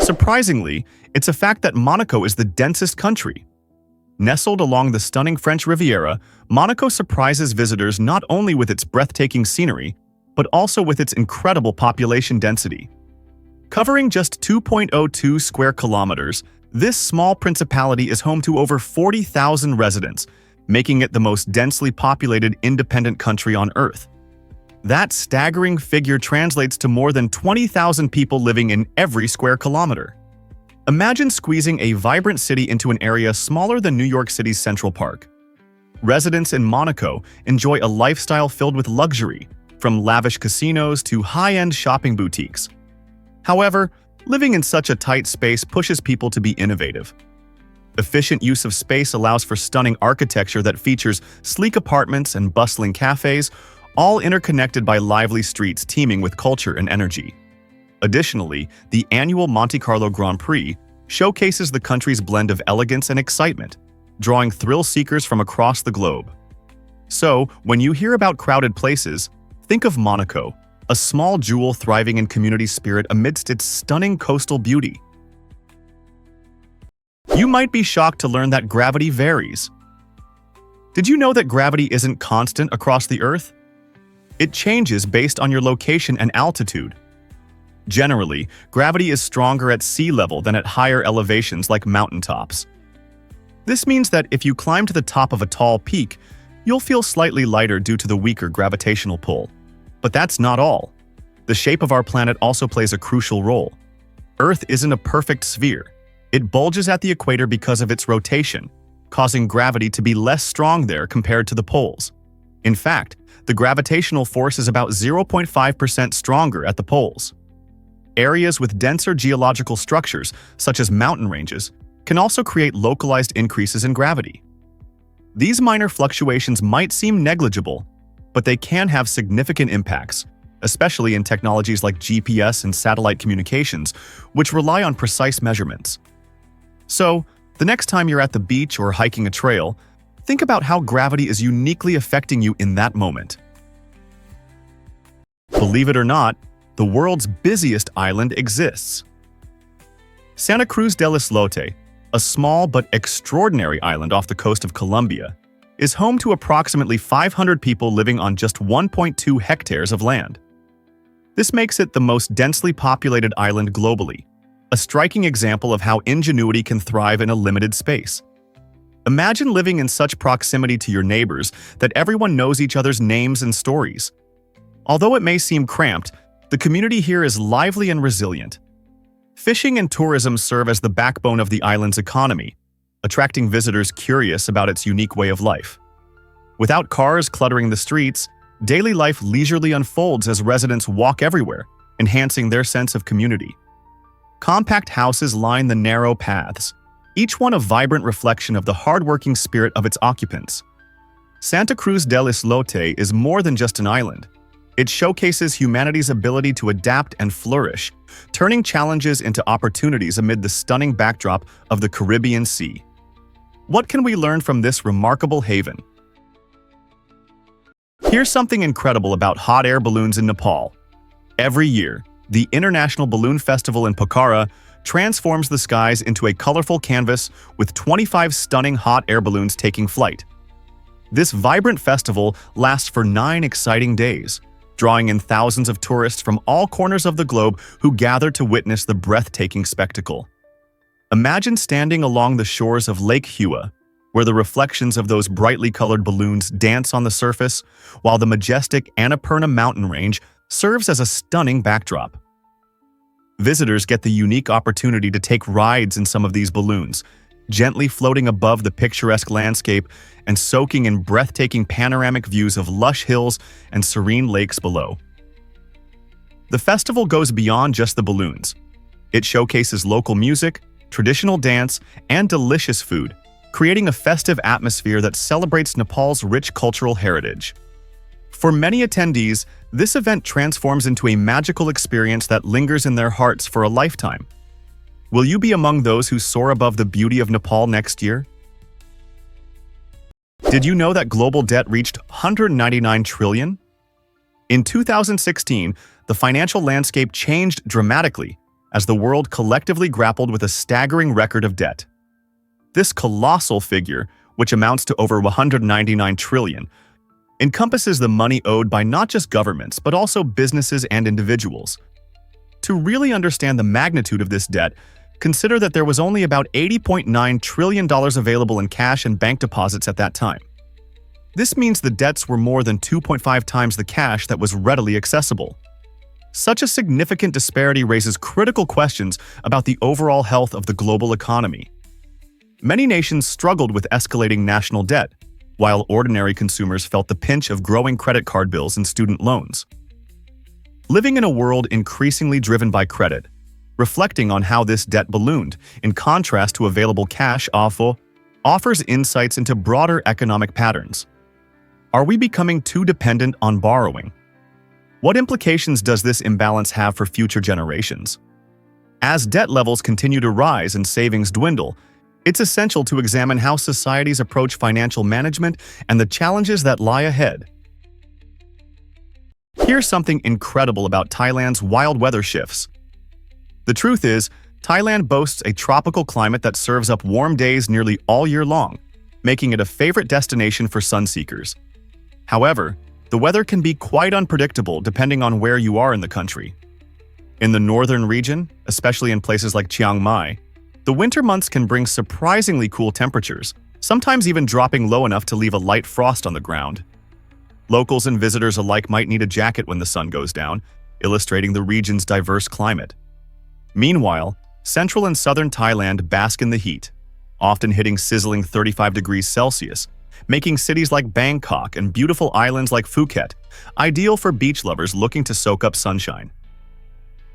Surprisingly, it's a fact that Monaco is the densest country. Nestled along the stunning French Riviera, Monaco surprises visitors not only with its breathtaking scenery, but also with its incredible population density. Covering just 2.02 square kilometers, this small principality is home to over 40,000 residents, making it the most densely populated independent country on Earth. That staggering figure translates to more than 20,000 people living in every square kilometer. Imagine squeezing a vibrant city into an area smaller than New York City's Central Park. Residents in Monaco enjoy a lifestyle filled with luxury, from lavish casinos to high-end shopping boutiques. However, living in such a tight space pushes people to be innovative. Efficient use of space allows for stunning architecture that features sleek apartments and bustling cafes, all interconnected by lively streets teeming with culture and energy. Additionally, the annual Monte Carlo Grand Prix showcases the country's blend of elegance and excitement, drawing thrill seekers from across the globe. So, when you hear about crowded places, think of Monaco, a small jewel thriving in community spirit amidst its stunning coastal beauty. You might be shocked to learn that gravity varies. Did you know that gravity isn't constant across the Earth? It changes based on your location and altitude. Generally, gravity is stronger at sea level than at higher elevations like mountaintops. This means that if you climb to the top of a tall peak, you'll feel slightly lighter due to the weaker gravitational pull. But that's not all. The shape of our planet also plays a crucial role. Earth isn't a perfect sphere. It bulges at the equator because of its rotation, causing gravity to be less strong there compared to the poles. In fact, the gravitational force is about 0.5% stronger at the poles. Areas with denser geological structures, such as mountain ranges, can also create localized increases in gravity. These minor fluctuations might seem negligible, but they can have significant impacts, especially in technologies like GPS and satellite communications, which rely on precise measurements. So, the next time you're at the beach or hiking a trail, think about how gravity is uniquely affecting you in that moment. Believe it or not, the world's busiest island exists. Santa Cruz del Islote, a small but extraordinary island off the coast of Colombia, is home to approximately 500 people living on just 1.2 hectares of land. This makes it the most densely populated island globally, a striking example of how ingenuity can thrive in a limited space. Imagine living in such proximity to your neighbors that everyone knows each other's names and stories. Although it may seem cramped, the community here is lively and resilient. Fishing and tourism serve as the backbone of the island's economy, attracting visitors curious about its unique way of life. Without cars cluttering the streets, daily life leisurely unfolds as residents walk everywhere, enhancing their sense of community. Compact houses line the narrow paths, each one a vibrant reflection of the hardworking spirit of its occupants. Santa Cruz del Islote is more than just an island. It showcases humanity's ability to adapt and flourish, turning challenges into opportunities amid the stunning backdrop of the Caribbean Sea. What can we learn from this remarkable haven? Here's something incredible about hot air balloons in Nepal. Every year, the International Balloon Festival in Pokhara transforms the skies into a colorful canvas with 25 stunning hot air balloons taking flight. This vibrant festival lasts for 9 exciting days, drawing in thousands of tourists from all corners of the globe who gather to witness the breathtaking spectacle. Imagine standing along the shores of Lake Hua, where the reflections of those brightly colored balloons dance on the surface, while the majestic Annapurna mountain range serves as a stunning backdrop. Visitors get the unique opportunity to take rides in some of these balloons, gently floating above the picturesque landscape and soaking in breathtaking panoramic views of lush hills and serene lakes below. The festival goes beyond just the balloons. It showcases local music, traditional dance, and delicious food, creating a festive atmosphere that celebrates Nepal's rich cultural heritage. For many attendees, this event transforms into a magical experience that lingers in their hearts for a lifetime. Will you be among those who soar above the beauty of Nepal next year? Did you know that global debt reached $199 trillion? In 2016, the financial landscape changed dramatically as the world collectively grappled with a staggering record of debt. This colossal figure, which amounts to over 199 trillion, encompasses the money owed by not just governments, but also businesses and individuals. To really understand the magnitude of this debt, consider that there was only about $80.9 trillion available in cash and bank deposits at that time. This means the debts were more than 2.5 times the cash that was readily accessible. Such a significant disparity raises critical questions about the overall health of the global economy. Many nations struggled with escalating national debt, while ordinary consumers felt the pinch of growing credit card bills and student loans. Living in a world increasingly driven by credit, reflecting on how this debt ballooned, in contrast to available cash offers insights into broader economic patterns. Are we becoming too dependent on borrowing? What implications does this imbalance have for future generations? As debt levels continue to rise and savings dwindle, it's essential to examine how societies approach financial management and the challenges that lie ahead. Here's something incredible about Thailand's wild weather shifts. The truth is, Thailand boasts a tropical climate that serves up warm days nearly all year long, making it a favorite destination for sun-seekers. However, the weather can be quite unpredictable depending on where you are in the country. In the northern region, especially in places like Chiang Mai, the winter months can bring surprisingly cool temperatures, sometimes even dropping low enough to leave a light frost on the ground. Locals and visitors alike might need a jacket when the sun goes down, illustrating the region's diverse climate. Meanwhile, central and southern Thailand bask in the heat, often hitting sizzling 35 degrees Celsius, making cities like Bangkok and beautiful islands like Phuket ideal for beach lovers looking to soak up sunshine.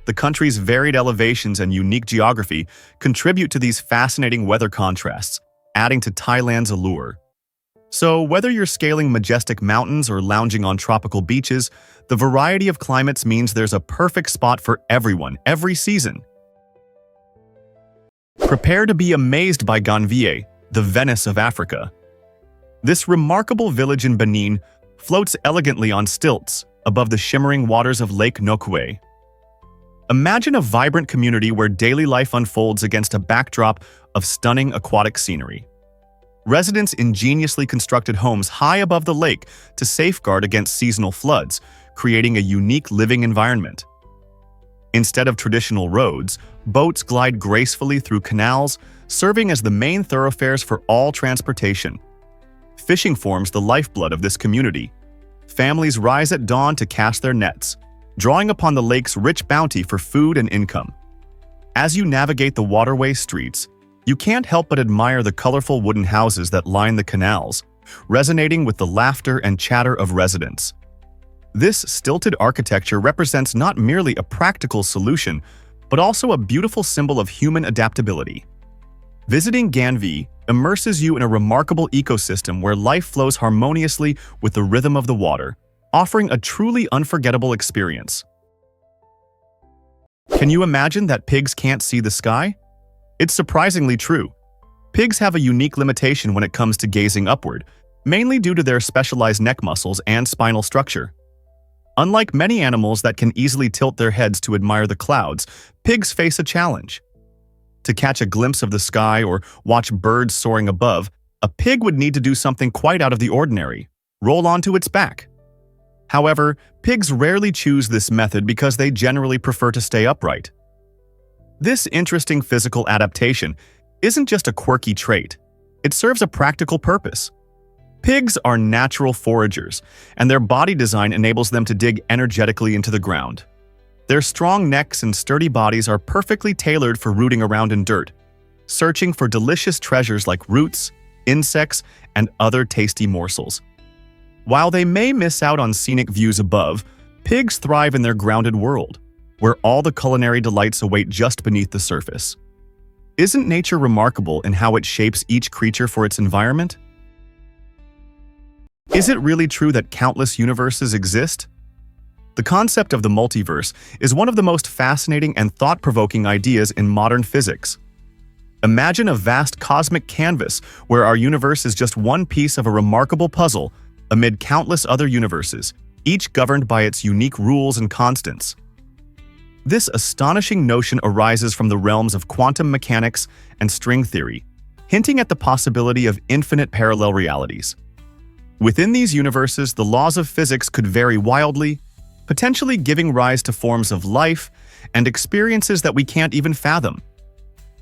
The country's varied elevations and unique geography contribute to these fascinating weather contrasts, adding to Thailand's allure. So, whether you're scaling majestic mountains or lounging on tropical beaches, the variety of climates means there's a perfect spot for everyone, every season. Prepare to be amazed by Ganvier, the Venice of Africa. This remarkable village in Benin floats elegantly on stilts above the shimmering waters of Lake Nokwe. Imagine a vibrant community where daily life unfolds against a backdrop of stunning aquatic scenery. Residents ingeniously constructed homes high above the lake to safeguard against seasonal floods, creating a unique living environment. Instead of traditional roads, boats glide gracefully through canals, serving as the main thoroughfares for all transportation. Fishing forms the lifeblood of this community. Families rise at dawn to cast their nets, drawing upon the lake's rich bounty for food and income. As you navigate the waterway streets, you can't help but admire the colorful wooden houses that line the canals, resonating with the laughter and chatter of residents. This stilted architecture represents not merely a practical solution, but also a beautiful symbol of human adaptability. Visiting Ganvi immerses you in a remarkable ecosystem where life flows harmoniously with the rhythm of the water, offering a truly unforgettable experience. Can you imagine that pigs can't see the sky? It's surprisingly true. Pigs have a unique limitation when it comes to gazing upward, mainly due to their specialized neck muscles and spinal structure. Unlike many animals that can easily tilt their heads to admire the clouds, pigs face a challenge. To catch a glimpse of the sky or watch birds soaring above, a pig would need to do something quite out of the ordinary: roll onto its back. However, pigs rarely choose this method because they generally prefer to stay upright. This interesting physical adaptation isn't just a quirky trait, it serves a practical purpose. Pigs are natural foragers, and their body design enables them to dig energetically into the ground. Their strong necks and sturdy bodies are perfectly tailored for rooting around in dirt, searching for delicious treasures like roots, insects, and other tasty morsels. While they may miss out on scenic views above, pigs thrive in their grounded world, where all the culinary delights await just beneath the surface. Isn't nature remarkable in how it shapes each creature for its environment? Is it really true that countless universes exist? The concept of the multiverse is one of the most fascinating and thought-provoking ideas in modern physics. Imagine a vast cosmic canvas where our universe is just one piece of a remarkable puzzle amid countless other universes, each governed by its unique rules and constants. This astonishing notion arises from the realms of quantum mechanics and string theory, hinting at the possibility of infinite parallel realities. Within these universes, the laws of physics could vary wildly, potentially giving rise to forms of life and experiences that we can't even fathom.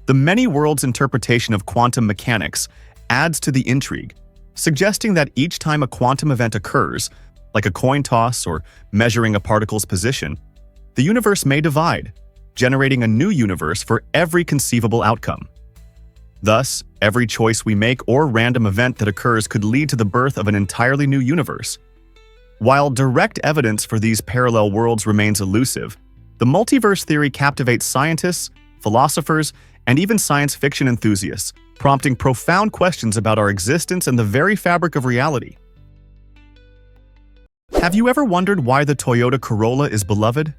The many worlds interpretation of quantum mechanics adds to the intrigue, suggesting that each time a quantum event occurs, like a coin toss or measuring a particle's position, the universe may divide, generating a new universe for every conceivable outcome. Thus, every choice we make or random event that occurs could lead to the birth of an entirely new universe. While direct evidence for these parallel worlds remains elusive, the multiverse theory captivates scientists, philosophers, and even science fiction enthusiasts, prompting profound questions about our existence and the very fabric of reality. Have you ever wondered why the Toyota Corolla is beloved?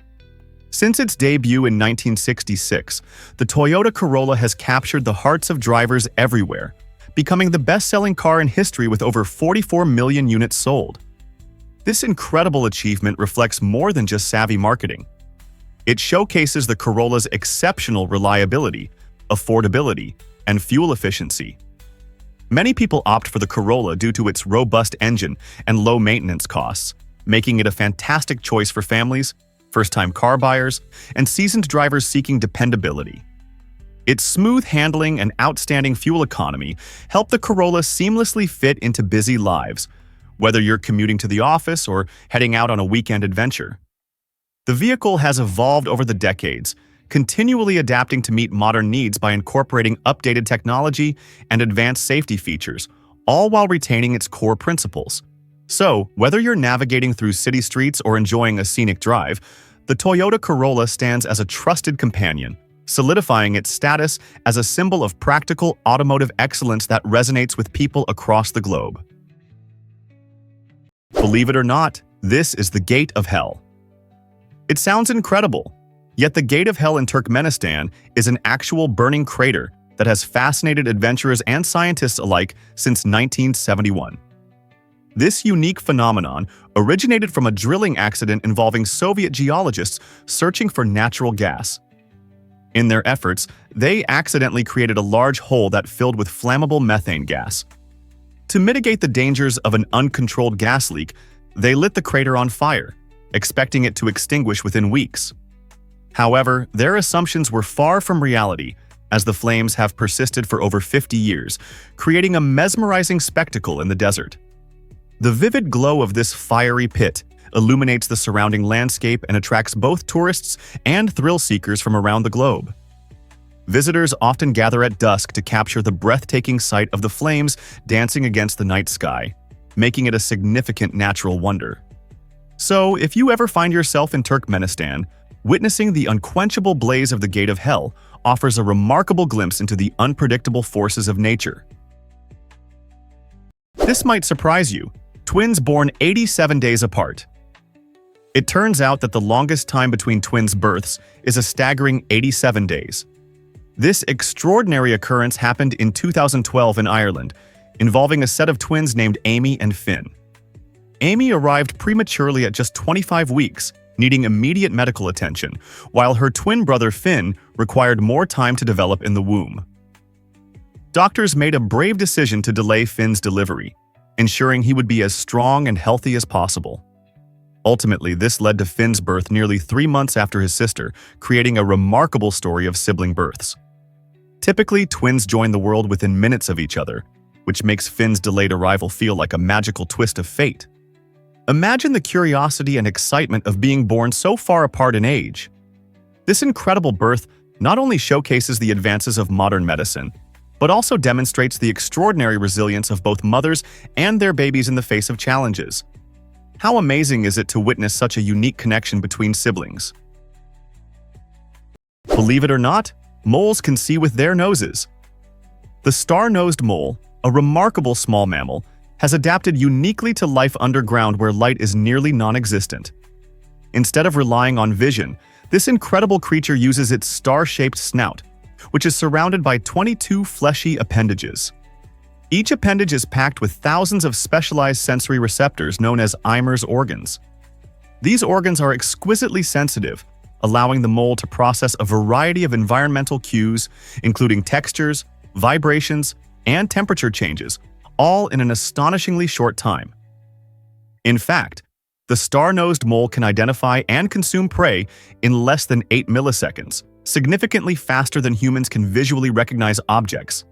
Since its debut in 1966, the Toyota Corolla has captured the hearts of drivers everywhere, becoming the best-selling car in history with over 44 million units sold. This incredible achievement reflects more than just savvy marketing. It showcases the Corolla's exceptional reliability, affordability, and fuel efficiency. Many people opt for the Corolla due to its robust engine and low maintenance costs, making it a fantastic choice for families, first-time car buyers, and seasoned drivers seeking dependability. Its smooth handling and outstanding fuel economy help the Corolla seamlessly fit into busy lives, whether you're commuting to the office or heading out on a weekend adventure. The vehicle has evolved over the decades, continually adapting to meet modern needs by incorporating updated technology and advanced safety features, all while retaining its core principles. So, whether you're navigating through city streets or enjoying a scenic drive, the Toyota Corolla stands as a trusted companion, solidifying its status as a symbol of practical automotive excellence that resonates with people across the globe. Believe it or not, this is the Gate of Hell. It sounds incredible, yet the Gate of Hell in Turkmenistan is an actual burning crater that has fascinated adventurers and scientists alike since 1971. This unique phenomenon originated from a drilling accident involving Soviet geologists searching for natural gas. In their efforts, they accidentally created a large hole that filled with flammable methane gas. To mitigate the dangers of an uncontrolled gas leak, they lit the crater on fire, expecting it to extinguish within weeks. However, their assumptions were far from reality, as the flames have persisted for over 50 years, creating a mesmerizing spectacle in the desert. The vivid glow of this fiery pit illuminates the surrounding landscape and attracts both tourists and thrill-seekers from around the globe. Visitors often gather at dusk to capture the breathtaking sight of the flames dancing against the night sky, making it a significant natural wonder. So, if you ever find yourself in Turkmenistan, witnessing the unquenchable blaze of the Gate of Hell offers a remarkable glimpse into the unpredictable forces of nature. This might surprise you. Twins born 87 days apart. It turns out that the longest time between twins' births is a staggering 87 days. This extraordinary occurrence happened in 2012 in Ireland, involving a set of twins named Amy and Finn. Amy arrived prematurely at just 25 weeks, needing immediate medical attention, while her twin brother Finn required more time to develop in the womb. Doctors made a brave decision to delay Finn's delivery, ensuring he would be as strong and healthy as possible. Ultimately, this led to Finn's birth nearly 3 months after his sister, creating a remarkable story of sibling births. Typically, twins join the world within minutes of each other, which makes Finn's delayed arrival feel like a magical twist of fate. Imagine the curiosity and excitement of being born so far apart in age. This incredible birth not only showcases the advances of modern medicine, but also demonstrates the extraordinary resilience of both mothers and their babies in the face of challenges. How amazing is it to witness such a unique connection between siblings? Believe it or not, moles can see with their noses. The star-nosed mole, a remarkable small mammal, has adapted uniquely to life underground where light is nearly non-existent. Instead of relying on vision, this incredible creature uses its star-shaped snout, which is surrounded by 22 fleshy appendages. Each appendage is packed with thousands of specialized sensory receptors known as Eimer's organs. These organs are exquisitely sensitive, allowing the mole to process a variety of environmental cues, including textures, vibrations, and temperature changes, all in an astonishingly short time. In fact, the star-nosed mole can identify and consume prey in less than 8 milliseconds, significantly faster than humans can visually recognize objects.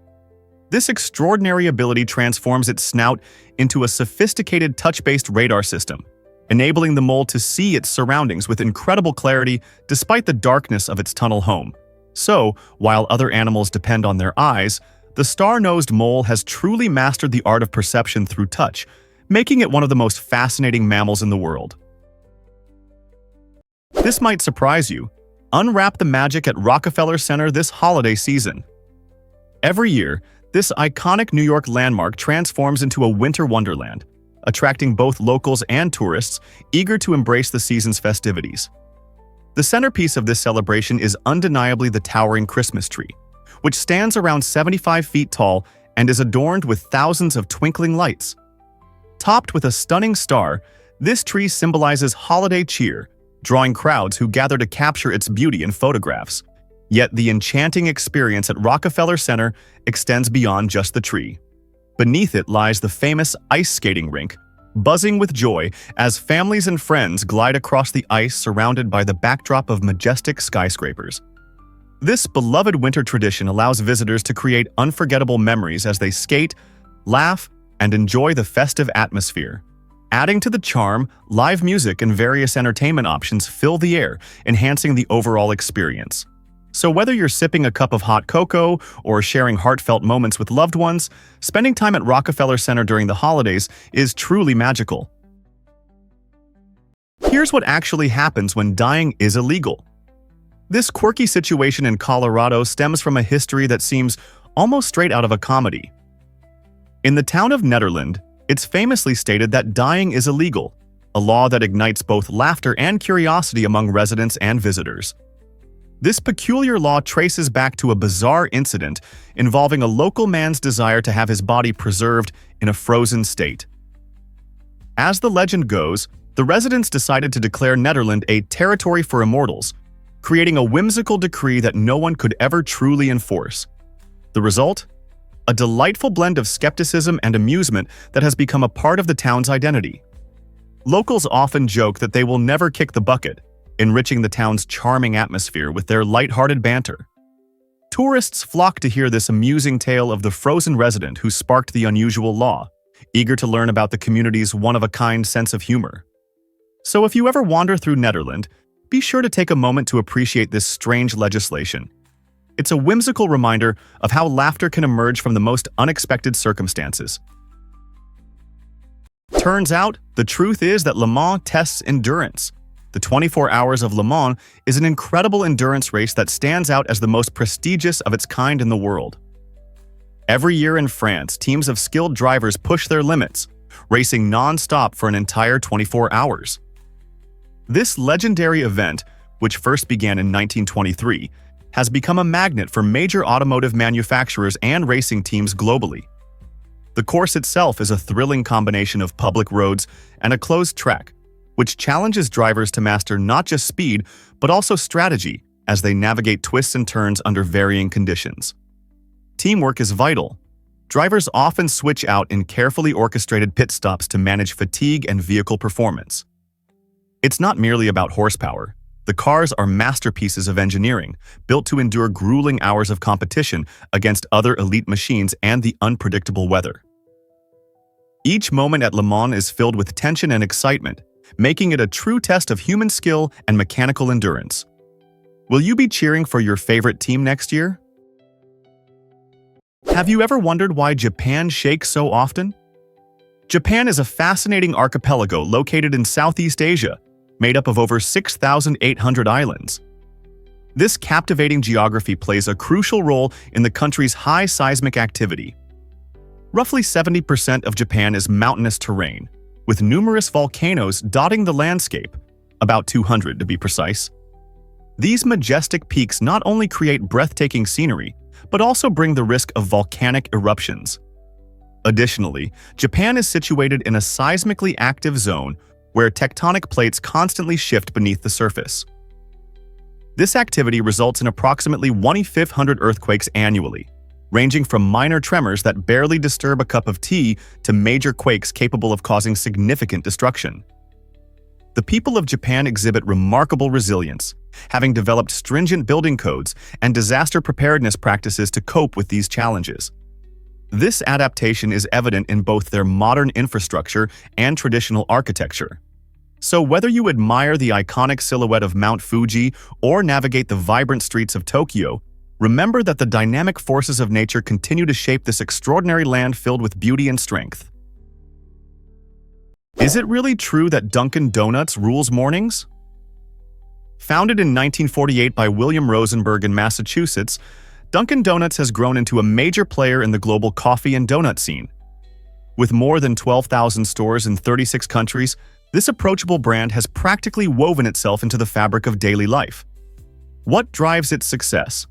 This extraordinary ability transforms its snout into a sophisticated touch-based radar system, enabling the mole to see its surroundings with incredible clarity despite the darkness of its tunnel home. So, while other animals depend on their eyes, the star-nosed mole has truly mastered the art of perception through touch, making it one of the most fascinating mammals in the world. This might surprise you. Unwrap the magic at Rockefeller Center this holiday season. Every year, this iconic New York landmark transforms into a winter wonderland, attracting both locals and tourists eager to embrace the season's festivities. The centerpiece of this celebration is undeniably the towering Christmas tree, which stands around 75 feet tall and is adorned with thousands of twinkling lights. Topped with a stunning star, this tree symbolizes holiday cheer, drawing crowds who gather to capture its beauty in photographs. Yet the enchanting experience at Rockefeller Center extends beyond just the tree. Beneath it lies the famous ice skating rink, buzzing with joy as families and friends glide across the ice surrounded by the backdrop of majestic skyscrapers. This beloved winter tradition allows visitors to create unforgettable memories as they skate, laugh, and enjoy the festive atmosphere. Adding to the charm, live music and various entertainment options fill the air, enhancing the overall experience. So whether you're sipping a cup of hot cocoa or sharing heartfelt moments with loved ones, spending time at Rockefeller Center during the holidays is truly magical. Here's what actually happens when dying is illegal. This quirky situation in Colorado stems from a history that seems almost straight out of a comedy. In the town of Nederland, it's famously stated that dying is illegal, a law that ignites both laughter and curiosity among residents and visitors. This peculiar law traces back to a bizarre incident involving a local man's desire to have his body preserved in a frozen state. As the legend goes, the residents decided to declare Nederland a territory for immortals, creating a whimsical decree that no one could ever truly enforce. The result? A delightful blend of skepticism and amusement that has become a part of the town's identity. Locals often joke that they will never kick the bucket, enriching the town's charming atmosphere with their light-hearted banter. Tourists flock to hear this amusing tale of the frozen resident who sparked the unusual law, eager to learn about the community's one-of-a-kind sense of humor. So if you ever wander through Nederland, be sure to take a moment to appreciate this strange legislation. It's a whimsical reminder of how laughter can emerge from the most unexpected circumstances. Turns out, the truth is that Le Mans tests endurance. The 24 Hours of Le Mans is an incredible endurance race that stands out as the most prestigious of its kind in the world. Every year in France, teams of skilled drivers push their limits, racing non-stop for an entire 24 hours. This legendary event, which first began in 1923, has become a magnet for major automotive manufacturers and racing teams globally. The course itself is a thrilling combination of public roads and a closed track, which challenges drivers to master not just speed, but also strategy as they navigate twists and turns under varying conditions. Teamwork is vital. Drivers often switch out in carefully orchestrated pit stops to manage fatigue and vehicle performance. It's not merely about horsepower. The cars are masterpieces of engineering, built to endure grueling hours of competition against other elite machines and the unpredictable weather. Each moment at Le Mans is filled with tension and excitement, making it a true test of human skill and mechanical endurance. Will you be cheering for your favorite team next year? Have you ever wondered why Japan shakes so often? Japan is a fascinating archipelago located in Southeast Asia, made up of over 6,800 islands. This captivating geography plays a crucial role in the country's high seismic activity. Roughly 70% of Japan is mountainous terrain, with numerous volcanoes dotting the landscape, about 200 to be precise. These majestic peaks not only create breathtaking scenery, but also bring the risk of volcanic eruptions. Additionally, Japan is situated in a seismically active zone where tectonic plates constantly shift beneath the surface. This activity results in approximately 1/500 earthquakes annually, ranging from minor tremors that barely disturb a cup of tea to major quakes capable of causing significant destruction. The people of Japan exhibit remarkable resilience, having developed stringent building codes and disaster preparedness practices to cope with these challenges. This adaptation is evident in both their modern infrastructure and traditional architecture. So whether you admire the iconic silhouette of Mount Fuji or navigate the vibrant streets of Tokyo, remember that the dynamic forces of nature continue to shape this extraordinary land filled with beauty and strength. Is it really true that Dunkin' Donuts rules mornings? Founded in 1948 by William Rosenberg in Massachusetts, Dunkin' Donuts has grown into a major player in the global coffee and donut scene. With more than 12,000 stores in 36 countries, this approachable brand has practically woven itself into the fabric of daily life. What drives its success?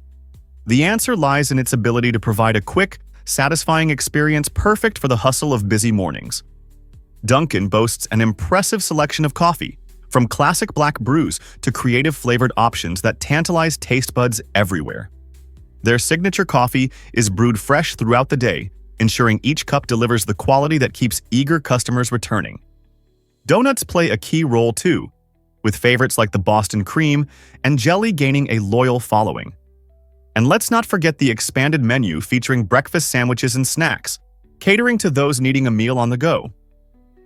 The answer lies in its ability to provide a quick, satisfying experience perfect for the hustle of busy mornings. Dunkin' boasts an impressive selection of coffee, from classic black brews to creative flavored options that tantalize taste buds everywhere. Their signature coffee is brewed fresh throughout the day, ensuring each cup delivers the quality that keeps eager customers returning. Donuts play a key role too, with favorites like the Boston Cream and Jelly gaining a loyal following. And let's not forget the expanded menu featuring breakfast sandwiches and snacks, catering to those needing a meal on the go.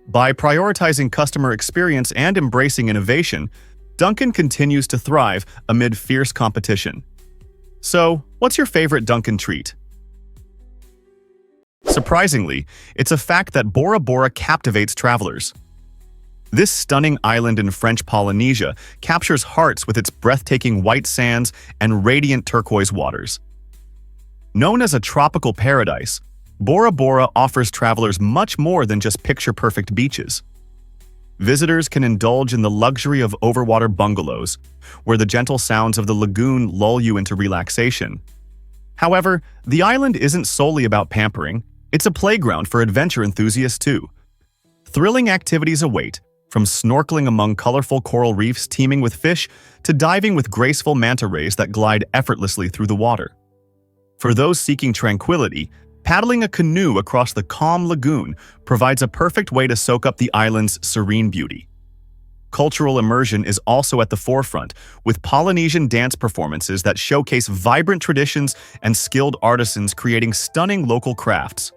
By prioritizing customer experience and embracing innovation, Dunkin' continues to thrive amid fierce competition. So, what's your favorite Dunkin' treat? Surprisingly, it's a fact that Bora Bora captivates travelers. This stunning island in French Polynesia captures hearts with its breathtaking white sands and radiant turquoise waters. Known as a tropical paradise, Bora Bora offers travelers much more than just picture-perfect beaches. Visitors can indulge in the luxury of overwater bungalows, where the gentle sounds of the lagoon lull you into relaxation. However, the island isn't solely about pampering, it's a playground for adventure enthusiasts too. Thrilling activities await, from snorkeling among colorful coral reefs teeming with fish to diving with graceful manta rays that glide effortlessly through the water. For those seeking tranquility, paddling a canoe across the calm lagoon provides a perfect way to soak up the island's serene beauty. Cultural immersion is also at the forefront, with Polynesian dance performances that showcase vibrant traditions and skilled artisans creating stunning local crafts.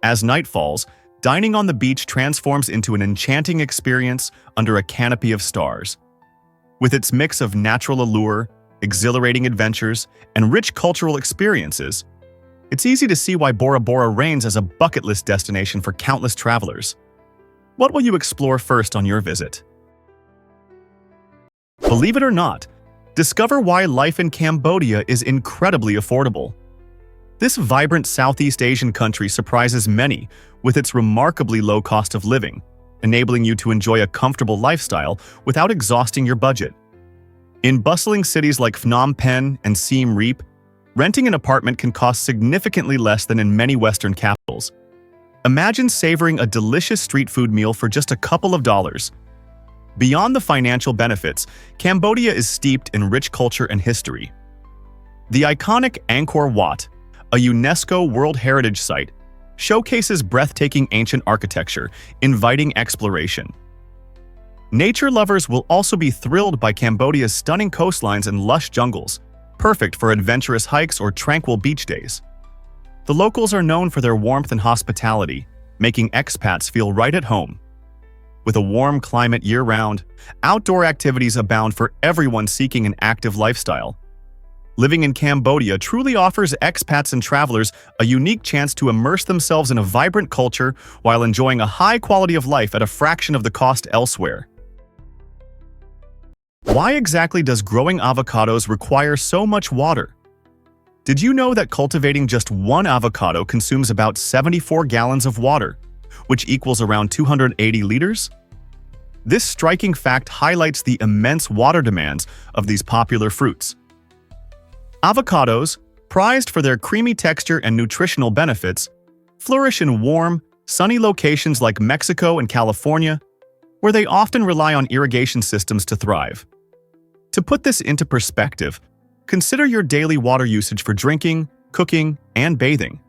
As night falls, dining on the beach transforms into an enchanting experience under a canopy of stars. With its mix of natural allure, exhilarating adventures, and rich cultural experiences, it's easy to see why Bora Bora reigns as a bucket list destination for countless travelers. What will you explore first on your visit? Believe it or not, discover why life in Cambodia is incredibly affordable. This vibrant Southeast Asian country surprises many with its remarkably low cost of living, enabling you to enjoy a comfortable lifestyle without exhausting your budget. In bustling cities like Phnom Penh and Siem Reap, renting an apartment can cost significantly less than in many Western capitals. Imagine savoring a delicious street food meal for just a couple of dollars. Beyond the financial benefits, Cambodia is steeped in rich culture and history. The iconic Angkor Wat, a UNESCO World Heritage Site, showcases breathtaking ancient architecture, inviting exploration. Nature lovers will also be thrilled by Cambodia's stunning coastlines and lush jungles, perfect for adventurous hikes or tranquil beach days. The locals are known for their warmth and hospitality, making expats feel right at home. With a warm climate year-round, outdoor activities abound for everyone seeking an active lifestyle. Living in Cambodia truly offers expats and travelers a unique chance to immerse themselves in a vibrant culture while enjoying a high quality of life at a fraction of the cost elsewhere. Why exactly does growing avocados require so much water? Did you know that cultivating just one avocado consumes about 74 gallons of water, which equals around 280 liters? This striking fact highlights the immense water demands of these popular fruits. Avocados, prized for their creamy texture and nutritional benefits, flourish in warm, sunny locations like Mexico and California, where they often rely on irrigation systems to thrive. To put this into perspective, consider your daily water usage for drinking, cooking, and bathing.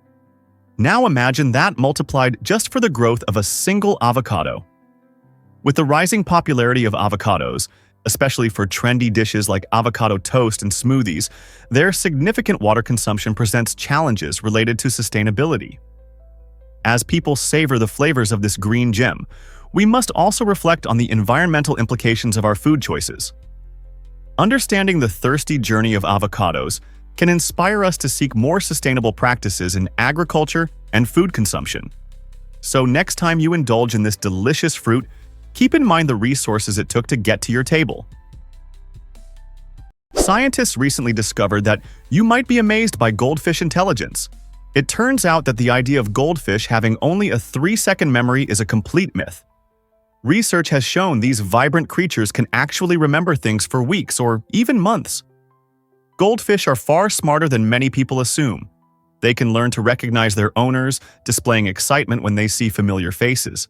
Now imagine that multiplied just for the growth of a single avocado. With the rising popularity of avocados, especially for trendy dishes like avocado toast and smoothies, their significant water consumption presents challenges related to sustainability. As people savor the flavors of this green gem, we must also reflect on the environmental implications of our food choices. Understanding the thirsty journey of avocados can inspire us to seek more sustainable practices in agriculture and food consumption. So next time you indulge in this delicious fruit, keep in mind the resources it took to get to your table. Scientists recently discovered that you might be amazed by goldfish intelligence. It turns out that the idea of goldfish having only a 3-second memory is a complete myth. Research has shown these vibrant creatures can actually remember things for weeks or even months. Goldfish are far smarter than many people assume. They can learn to recognize their owners, displaying excitement when they see familiar faces.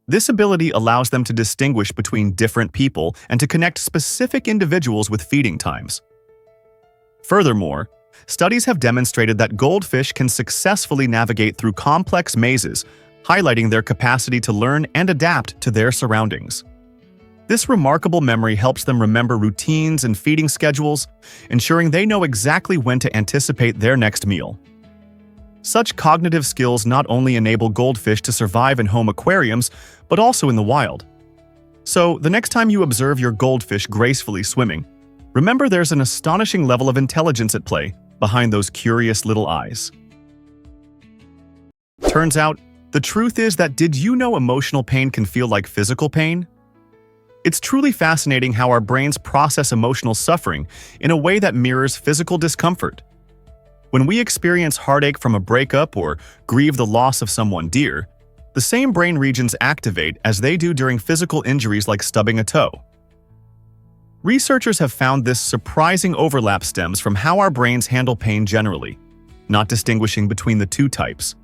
This ability allows them to distinguish between different people and to connect specific individuals with feeding times. Furthermore, studies have demonstrated that goldfish can successfully navigate through complex mazes, highlighting their capacity to learn and adapt to their surroundings. This remarkable memory helps them remember routines and feeding schedules, ensuring they know exactly when to anticipate their next meal. Such cognitive skills not only enable goldfish to survive in home aquariums, but also in the wild. So, the next time you observe your goldfish gracefully swimming, remember there's an astonishing level of intelligence at play behind those curious little eyes. Turns out, the truth is that did you know emotional pain can feel like physical pain? It's truly fascinating how our brains process emotional suffering in a way that mirrors physical discomfort. When we experience heartache from a breakup or grieve the loss of someone dear, the same brain regions activate as they do during physical injuries like stubbing a toe. Researchers have found this surprising overlap stems from how our brains handle pain generally, not distinguishing between the two types.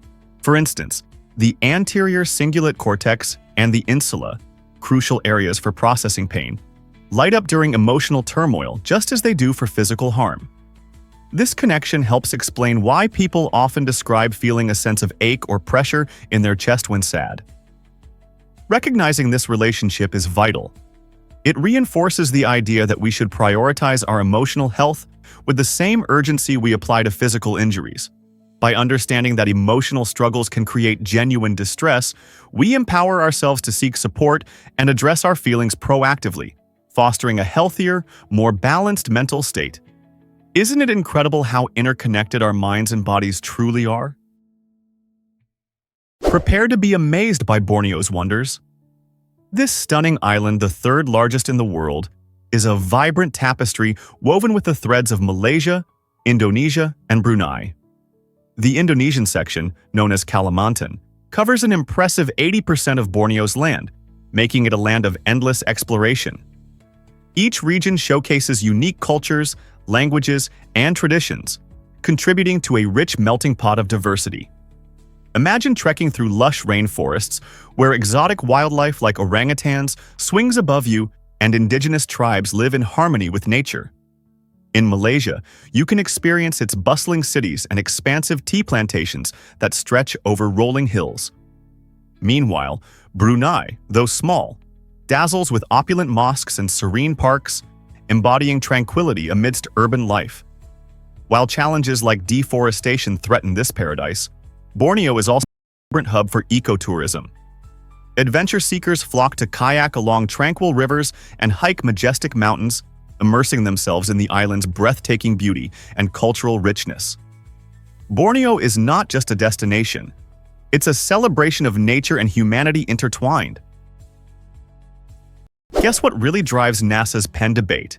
For instance, the anterior cingulate cortex and the insula, crucial areas for processing pain, light up during emotional turmoil just as they do for physical harm. This connection helps explain why people often describe feeling a sense of ache or pressure in their chest when sad. Recognizing this relationship is vital. It reinforces the idea that we should prioritize our emotional health with the same urgency we apply to physical injuries. By understanding that emotional struggles can create genuine distress, we empower ourselves to seek support and address our feelings proactively, fostering a healthier, more balanced mental state. Isn't it incredible how interconnected our minds and bodies truly are? Prepare to be amazed by Borneo's wonders. This stunning island, the third largest in the world, is a vibrant tapestry woven with the threads of Malaysia, Indonesia, and Brunei. The Indonesian section, known as Kalimantan, covers an impressive 80% of Borneo's land, making it a land of endless exploration. Each region showcases unique cultures, languages, and traditions, contributing to a rich melting pot of diversity. Imagine trekking through lush rainforests where exotic wildlife like orangutans swings above you and indigenous tribes live in harmony with nature. In Malaysia, you can experience its bustling cities and expansive tea plantations that stretch over rolling hills. Meanwhile, Brunei, though small, dazzles with opulent mosques and serene parks, embodying tranquility amidst urban life. While challenges like deforestation threaten this paradise, Borneo is also a vibrant hub for ecotourism. Adventure seekers flock to kayak along tranquil rivers and hike majestic mountains, immersing themselves in the island's breathtaking beauty and cultural richness. Borneo is not just a destination. It's a celebration of nature and humanity intertwined. Guess what really drives NASA's pen debate?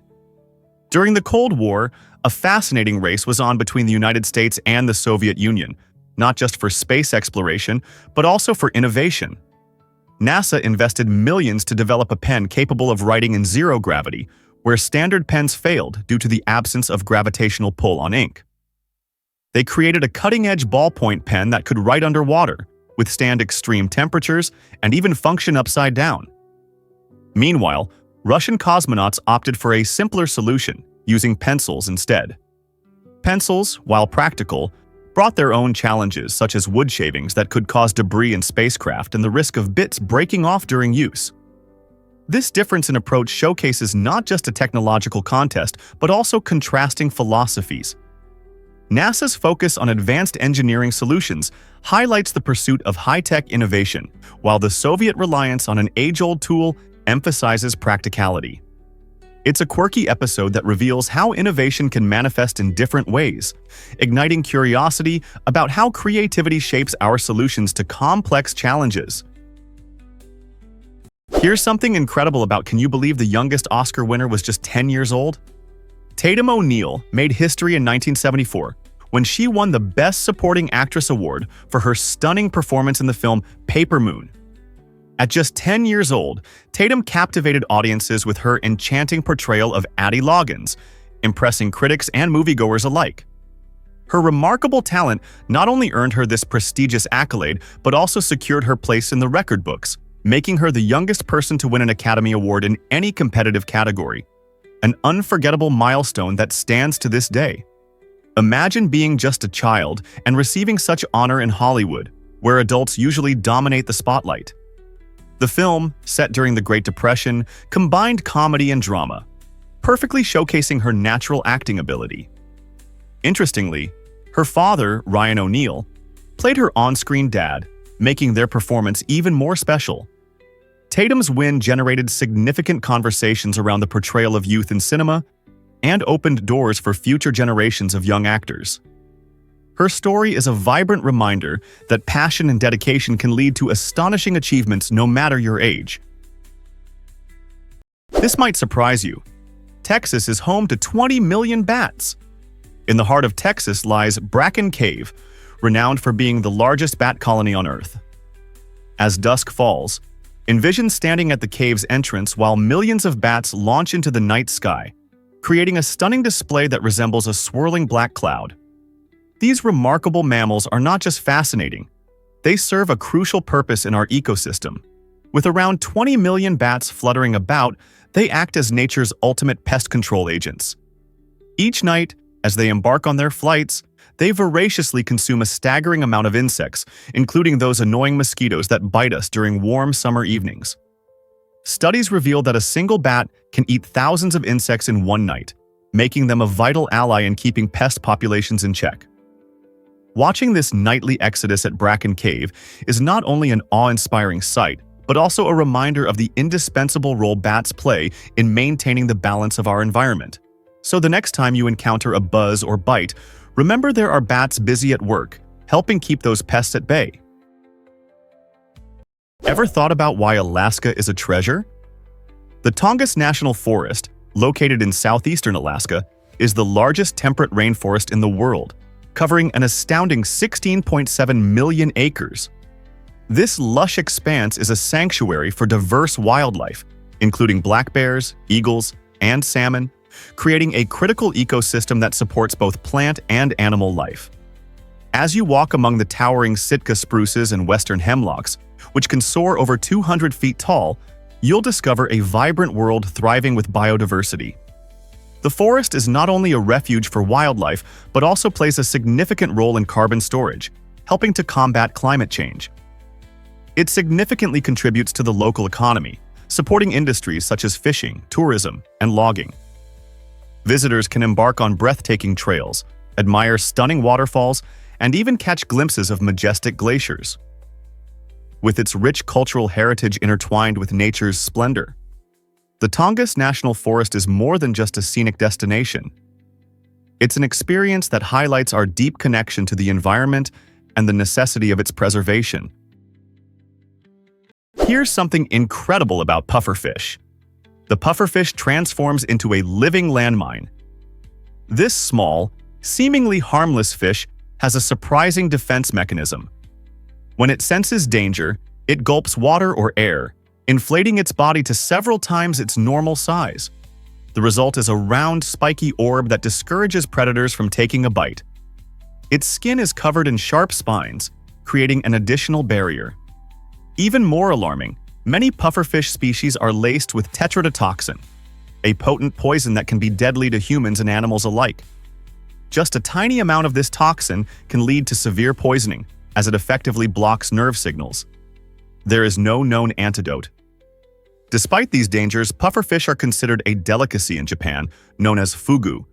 During the Cold War, a fascinating race was on between the United States and the Soviet Union, not just for space exploration, but also for innovation. NASA invested millions to develop a pen capable of writing in zero gravity, where standard pens failed due to the absence of gravitational pull on ink. They created a cutting-edge ballpoint pen that could write underwater, withstand extreme temperatures, and even function upside down. Meanwhile, Russian cosmonauts opted for a simpler solution, using pencils instead. Pencils, while practical, brought their own challenges such as wood shavings that could cause debris in spacecraft and the risk of bits breaking off during use. This difference in approach showcases not just a technological contest, but also contrasting philosophies. NASA's focus on advanced engineering solutions highlights the pursuit of high-tech innovation, while the Soviet reliance on an age-old tool emphasizes practicality. It's a quirky episode that reveals how innovation can manifest in different ways, igniting curiosity about how creativity shapes our solutions to complex challenges. Here's something incredible about can you believe the youngest Oscar winner was just 10 years old? Tatum O'Neal made history in 1974 when she won the Best Supporting Actress award for her stunning performance in the film Paper Moon. At just 10 years old, Tatum captivated audiences with her enchanting portrayal of Addie Loggins, impressing critics and moviegoers alike. Her remarkable talent not only earned her this prestigious accolade, but also secured her place in the record books, making her the youngest person to win an Academy Award in any competitive category. An unforgettable milestone that stands to this day. Imagine being just a child and receiving such honor in Hollywood, where adults usually dominate the spotlight. The film, set during the Great Depression, combined comedy and drama, perfectly showcasing her natural acting ability. Interestingly, her father, Ryan O'Neal, played her on-screen dad, making their performance even more special. Tatum's win generated significant conversations around the portrayal of youth in cinema and opened doors for future generations of young actors. Her story is a vibrant reminder that passion and dedication can lead to astonishing achievements no matter your age. This might surprise you. Texas is home to 20 million bats. In the heart of Texas lies Bracken Cave, renowned for being the largest bat colony on Earth. As dusk falls, envision standing at the cave's entrance while millions of bats launch into the night sky, creating a stunning display that resembles a swirling black cloud. These remarkable mammals are not just fascinating, they serve a crucial purpose in our ecosystem. With around 20 million bats fluttering about, they act as nature's ultimate pest control agents. Each night, as they embark on their flights, they voraciously consume a staggering amount of insects, including those annoying mosquitoes that bite us during warm summer evenings. Studies reveal that a single bat can eat thousands of insects in one night, making them a vital ally in keeping pest populations in check. Watching this nightly exodus at Bracken Cave is not only an awe-inspiring sight, but also a reminder of the indispensable role bats play in maintaining the balance of our environment. So the next time you encounter a buzz or bite, remember there are bats busy at work, helping keep those pests at bay. Ever thought about why Alaska is a treasure? The Tongass National Forest, located in southeastern Alaska, is the largest temperate rainforest in the world, covering an astounding 16.7 million acres. This lush expanse is a sanctuary for diverse wildlife, including black bears, eagles, and salmon, creating a critical ecosystem that supports both plant and animal life. As you walk among the towering Sitka spruces and western hemlocks, which can soar over 200 feet tall, you'll discover a vibrant world thriving with biodiversity. The forest is not only a refuge for wildlife, but also plays a significant role in carbon storage, helping to combat climate change. It significantly contributes to the local economy, supporting industries such as fishing, tourism, and logging. Visitors can embark on breathtaking trails, admire stunning waterfalls, and even catch glimpses of majestic glaciers. With its rich cultural heritage intertwined with nature's splendor, the Tongass National Forest is more than just a scenic destination. It's an experience that highlights our deep connection to the environment and the necessity of its preservation. Here's something incredible about pufferfish. The pufferfish transforms into a living landmine. This small, seemingly harmless fish has a surprising defense mechanism. When it senses danger, it gulps water or air, inflating its body to several times its normal size. The result is a round, spiky orb that discourages predators from taking a bite. Its skin is covered in sharp spines, creating an additional barrier. Even more alarming, Many pufferfish species are laced with tetrodotoxin, a potent poison that can be deadly to humans and animals alike. Just a tiny amount of this toxin can lead to severe poisoning, as it effectively blocks nerve signals. There is no known antidote. Despite these dangers, pufferfish are considered a delicacy in Japan, known as fugu,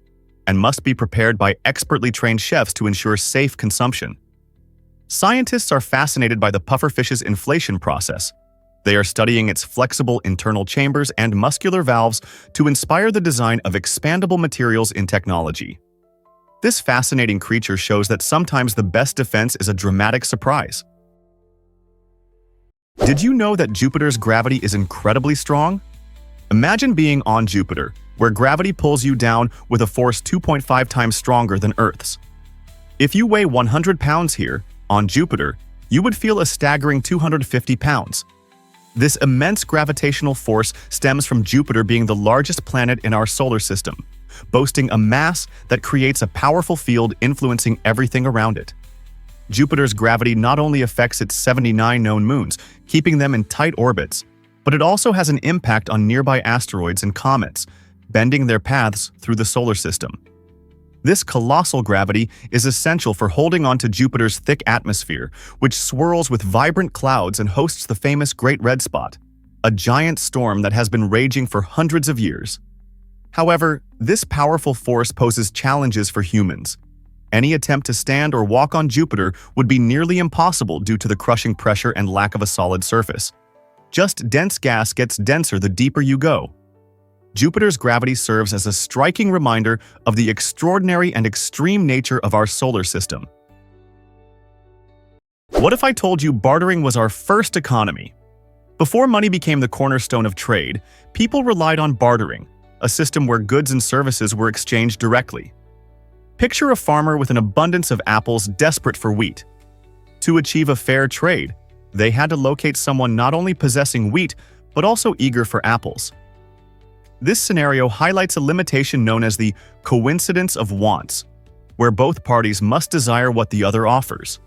and must be prepared by expertly trained chefs to ensure safe consumption. Scientists are fascinated by the pufferfish's inflation process. They are studying its flexible internal chambers and muscular valves to inspire the design of expandable materials in technology. This fascinating creature shows that sometimes the best defense is a dramatic surprise. Did you know that Jupiter's gravity is incredibly strong? Imagine being on Jupiter, where gravity pulls you down with a force 2.5 times stronger than Earth's. If you weigh 100 pounds here, on Jupiter, you would feel a staggering 250 pounds. This immense gravitational force stems from Jupiter being the largest planet in our solar system, boasting a mass that creates a powerful field influencing everything around it. Jupiter's gravity not only affects its 79 known moons, keeping them in tight orbits, but it also has an impact on nearby asteroids and comets, bending their paths through the solar system. This colossal gravity is essential for holding onto Jupiter's thick atmosphere, which swirls with vibrant clouds and hosts the famous Great Red Spot, a giant storm that has been raging for hundreds of years. However, this powerful force poses challenges for humans. Any attempt to stand or walk on Jupiter would be nearly impossible due to the crushing pressure and lack of a solid surface. Just dense gas gets denser the deeper you go. Jupiter's gravity serves as a striking reminder of the extraordinary and extreme nature of our solar system. What if I told you bartering was our first economy? Before money became the cornerstone of trade, people relied on bartering, a system where goods and services were exchanged directly. Picture a farmer with an abundance of apples desperate for wheat. To achieve a fair trade, they had to locate someone not only possessing wheat, but also eager for apples. This scenario highlights a limitation known as the coincidence of wants, where both parties must desire what the other offers.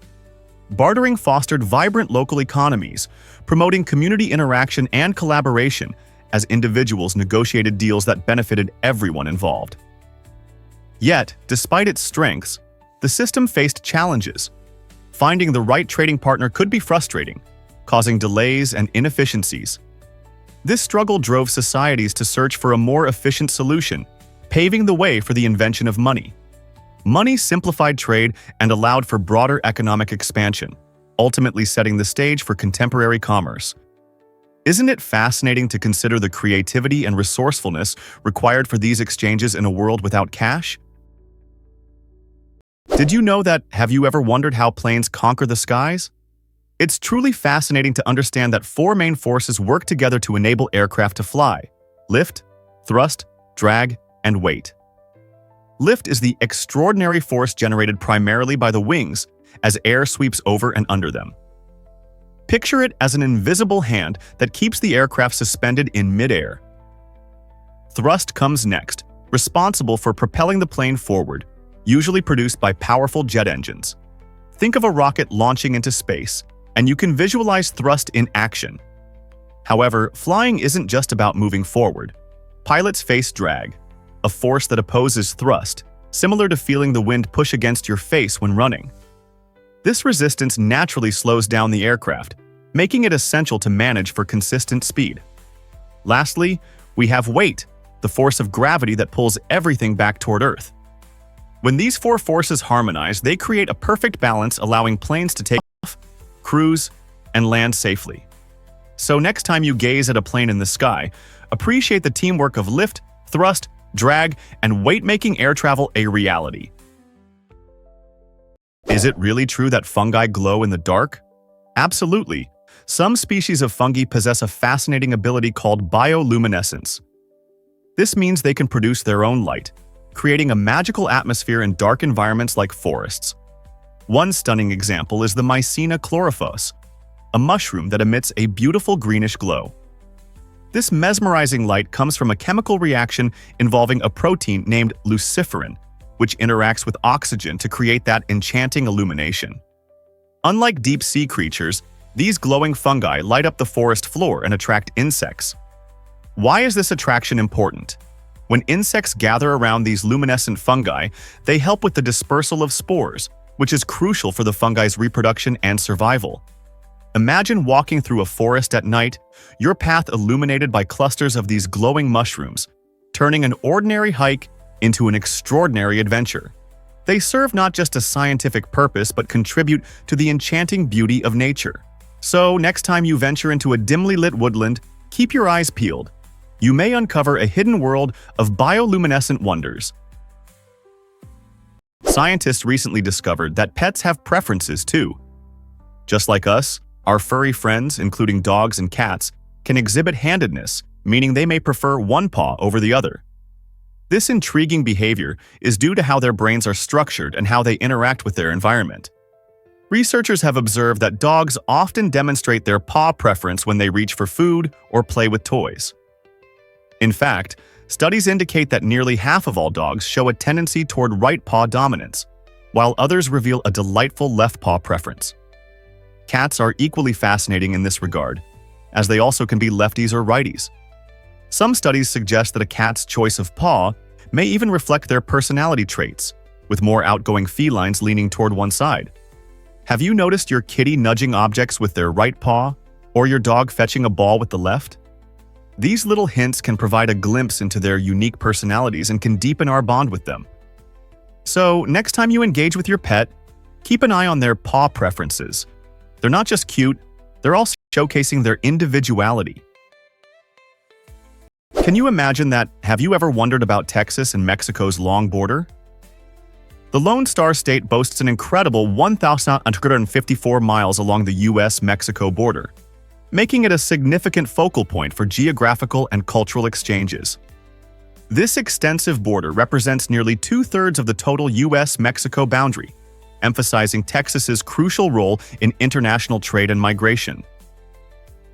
Bartering fostered vibrant local economies, promoting community interaction and collaboration as individuals negotiated deals that benefited everyone involved. Yet, despite its strengths, the system faced challenges. Finding the right trading partner could be frustrating, causing delays and inefficiencies. This struggle drove societies to search for a more efficient solution, paving the way for the invention of money. Money simplified trade and allowed for broader economic expansion, ultimately setting the stage for contemporary commerce. Isn't it fascinating to consider the creativity and resourcefulness required for these exchanges in a world without cash? Did you know that? Have you ever wondered how planes conquer the skies? It's truly fascinating to understand that four main forces work together to enable aircraft to fly: lift, thrust, drag, and weight. Lift is the extraordinary force generated primarily by the wings as air sweeps over and under them. Picture it as an invisible hand that keeps the aircraft suspended in midair. Thrust comes next, responsible for propelling the plane forward, usually produced by powerful jet engines. Think of a rocket launching into space, and you can visualize thrust in action. However, flying isn't just about moving forward. Pilots face drag, a force that opposes thrust, similar to feeling the wind push against your face when running. This resistance naturally slows down the aircraft, making it essential to manage for consistent speed. Lastly, we have weight, the force of gravity that pulls everything back toward Earth. When these four forces harmonize, they create a perfect balance, allowing planes to take off, cruise, and land safely. So next time you gaze at a plane in the sky, appreciate the teamwork of lift, thrust, drag, and weight, making air travel a reality. Is it really true that fungi glow in the dark? Absolutely. Some species of fungi possess a fascinating ability called bioluminescence. This means they can produce their own light, creating a magical atmosphere in dark environments like forests. One stunning example is the Mycena chlorophyos, a mushroom that emits a beautiful greenish glow. This mesmerizing light comes from a chemical reaction involving a protein named luciferin, which interacts with oxygen to create that enchanting illumination. Unlike deep-sea creatures, These glowing fungi light up the forest floor and attract insects. Why is this attraction important? When insects gather around these luminescent fungi, they help with the dispersal of spores, which is crucial for the fungi's reproduction and survival. Imagine walking through a forest at night, your path illuminated by clusters of these glowing mushrooms, turning an ordinary hike into an extraordinary adventure. They serve not just a scientific purpose but contribute to the enchanting beauty of nature. So, next time you venture into a dimly lit woodland, keep your eyes peeled. You may uncover a hidden world of bioluminescent wonders. Scientists recently discovered that pets have preferences too. Just like us, our furry friends, including dogs and cats, can exhibit handedness, meaning they may prefer one paw over the other. This intriguing behavior is due to how their brains are structured and how they interact with their environment. Researchers have observed that dogs often demonstrate their paw preference when they reach for food or play with toys. In fact, studies indicate that nearly half of all dogs show a tendency toward right paw dominance, while others reveal a delightful left paw preference. Cats are equally fascinating in this regard, as they also can be lefties or righties. Some studies suggest that a cat's choice of paw may even reflect their personality traits, with more outgoing felines leaning toward one side. Have you noticed your kitty nudging objects with their right paw, or your dog fetching a ball with the left? These little hints can provide a glimpse into their unique personalities and can deepen our bond with them. So, next time you engage with your pet, keep an eye on their paw preferences. They're not just cute, they're also showcasing their individuality. Can you imagine that? Have you ever wondered about Texas and Mexico's long border? The Lone Star State boasts an incredible 1,154 miles along the U.S.-Mexico border, making it a significant focal point for geographical and cultural exchanges. This extensive border represents nearly two-thirds of the total U.S.-Mexico boundary, emphasizing Texas's crucial role in international trade and migration.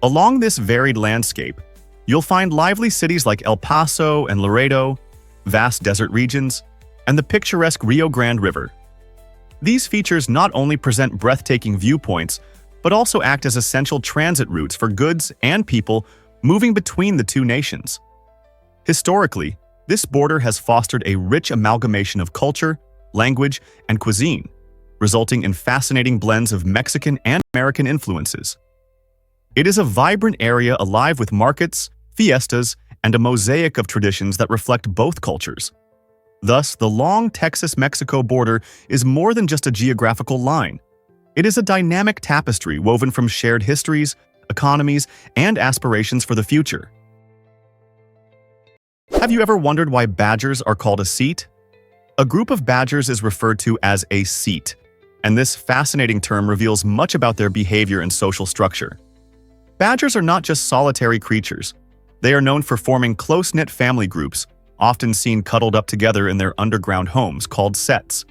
Along this varied landscape, you'll find lively cities like El Paso and Laredo, vast desert regions, and the picturesque Rio Grande River. These features not only present breathtaking viewpoints, but also act as essential transit routes for goods and people moving between the two nations. Historically, this border has fostered a rich amalgamation of culture, language, and cuisine, resulting in fascinating blends of Mexican and American influences. It is a vibrant area alive with markets, fiestas, and a mosaic of traditions that reflect both cultures. Thus, the long Texas-Mexico border is more than just a geographical line. It is a dynamic tapestry woven from shared histories, economies, and aspirations for the future. Have you ever wondered why badgers are called a seat? A group of badgers is referred to as a seat, and this fascinating term reveals much about their behavior and social structure. Badgers are not just solitary creatures. They are known for forming close-knit family groups, often seen cuddled up together in their underground homes called setts.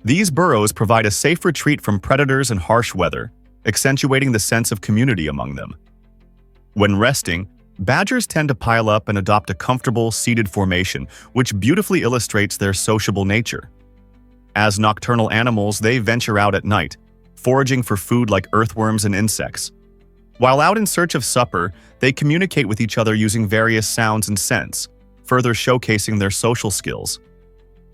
These burrows provide a safe retreat from predators and harsh weather, accentuating the sense of community among them. When resting, badgers tend to pile up and adopt a comfortable, seated formation, which beautifully illustrates their sociable nature. As nocturnal animals, they venture out at night, foraging for food like earthworms and insects. While out in search of supper, they communicate with each other using various sounds and scents, further showcasing their social skills.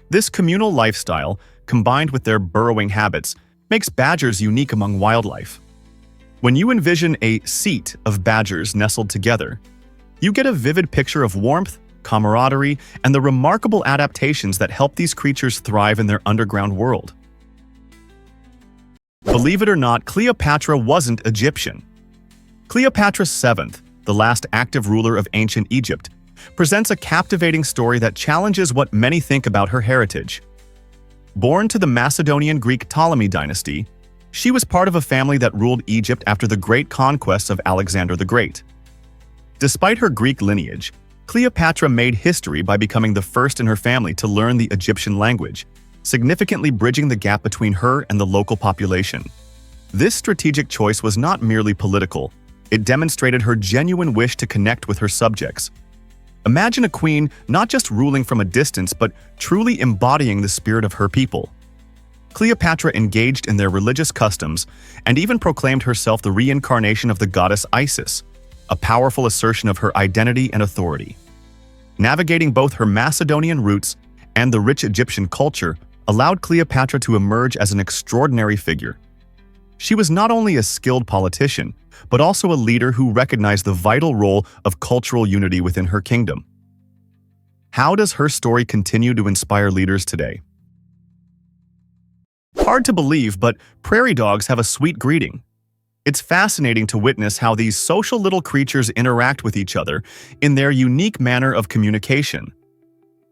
This communal lifestyle, combined with their burrowing habits, makes badgers unique among wildlife. When you envision a seat of badgers nestled together, you get a vivid picture of warmth, camaraderie, and the remarkable adaptations that help these creatures thrive in their underground world. Believe it or not, Cleopatra wasn't Egyptian. Cleopatra VII, the last active ruler of ancient Egypt, presents a captivating story that challenges what many think about her heritage. Born to the Macedonian Greek Ptolemy dynasty, she was part of a family that ruled Egypt after the great conquests of Alexander the Great. Despite her Greek lineage, Cleopatra made history by becoming the first in her family to learn the Egyptian language, significantly bridging the gap between her and the local population. This strategic choice was not merely political, it demonstrated her genuine wish to connect with her subjects. Imagine a queen not just ruling from a distance but truly embodying the spirit of her people. Cleopatra engaged in their religious customs and even proclaimed herself the reincarnation of the goddess Isis, a powerful assertion of her identity and authority. Navigating both her Macedonian roots and the rich Egyptian culture allowed Cleopatra to emerge as an extraordinary figure. She was not only a skilled politician, but also a leader who recognized the vital role of cultural unity within her kingdom. How does her story continue to inspire leaders today? Hard to believe, but prairie dogs have a sweet greeting. It's fascinating to witness how these social little creatures interact with each other in their unique manner of communication.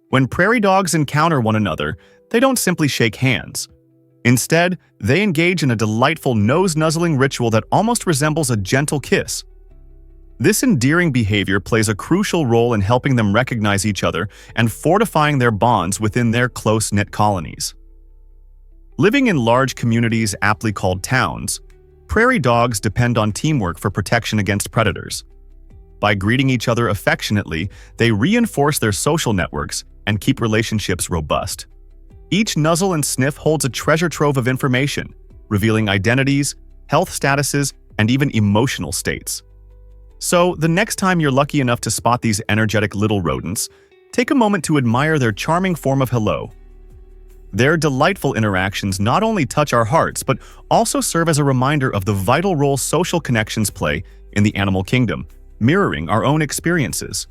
When prairie dogs encounter one another, they don't simply shake hands. Instead, they engage in a delightful nose-nuzzling ritual that almost resembles a gentle kiss. This endearing behavior plays a crucial role in helping them recognize each other and fortifying their bonds within their close-knit colonies. Living in large communities aptly called towns, prairie dogs depend on teamwork for protection against predators. By greeting each other affectionately, they reinforce their social networks and keep relationships robust. Each nuzzle and sniff holds a treasure trove of information, revealing identities, health statuses, and even emotional states. So, the next time you're lucky enough to spot these energetic little rodents, take a moment to admire their charming form of hello. Their delightful interactions not only touch our hearts, but also serve as a reminder of the vital role social connections play in the animal kingdom, mirroring our own experiences.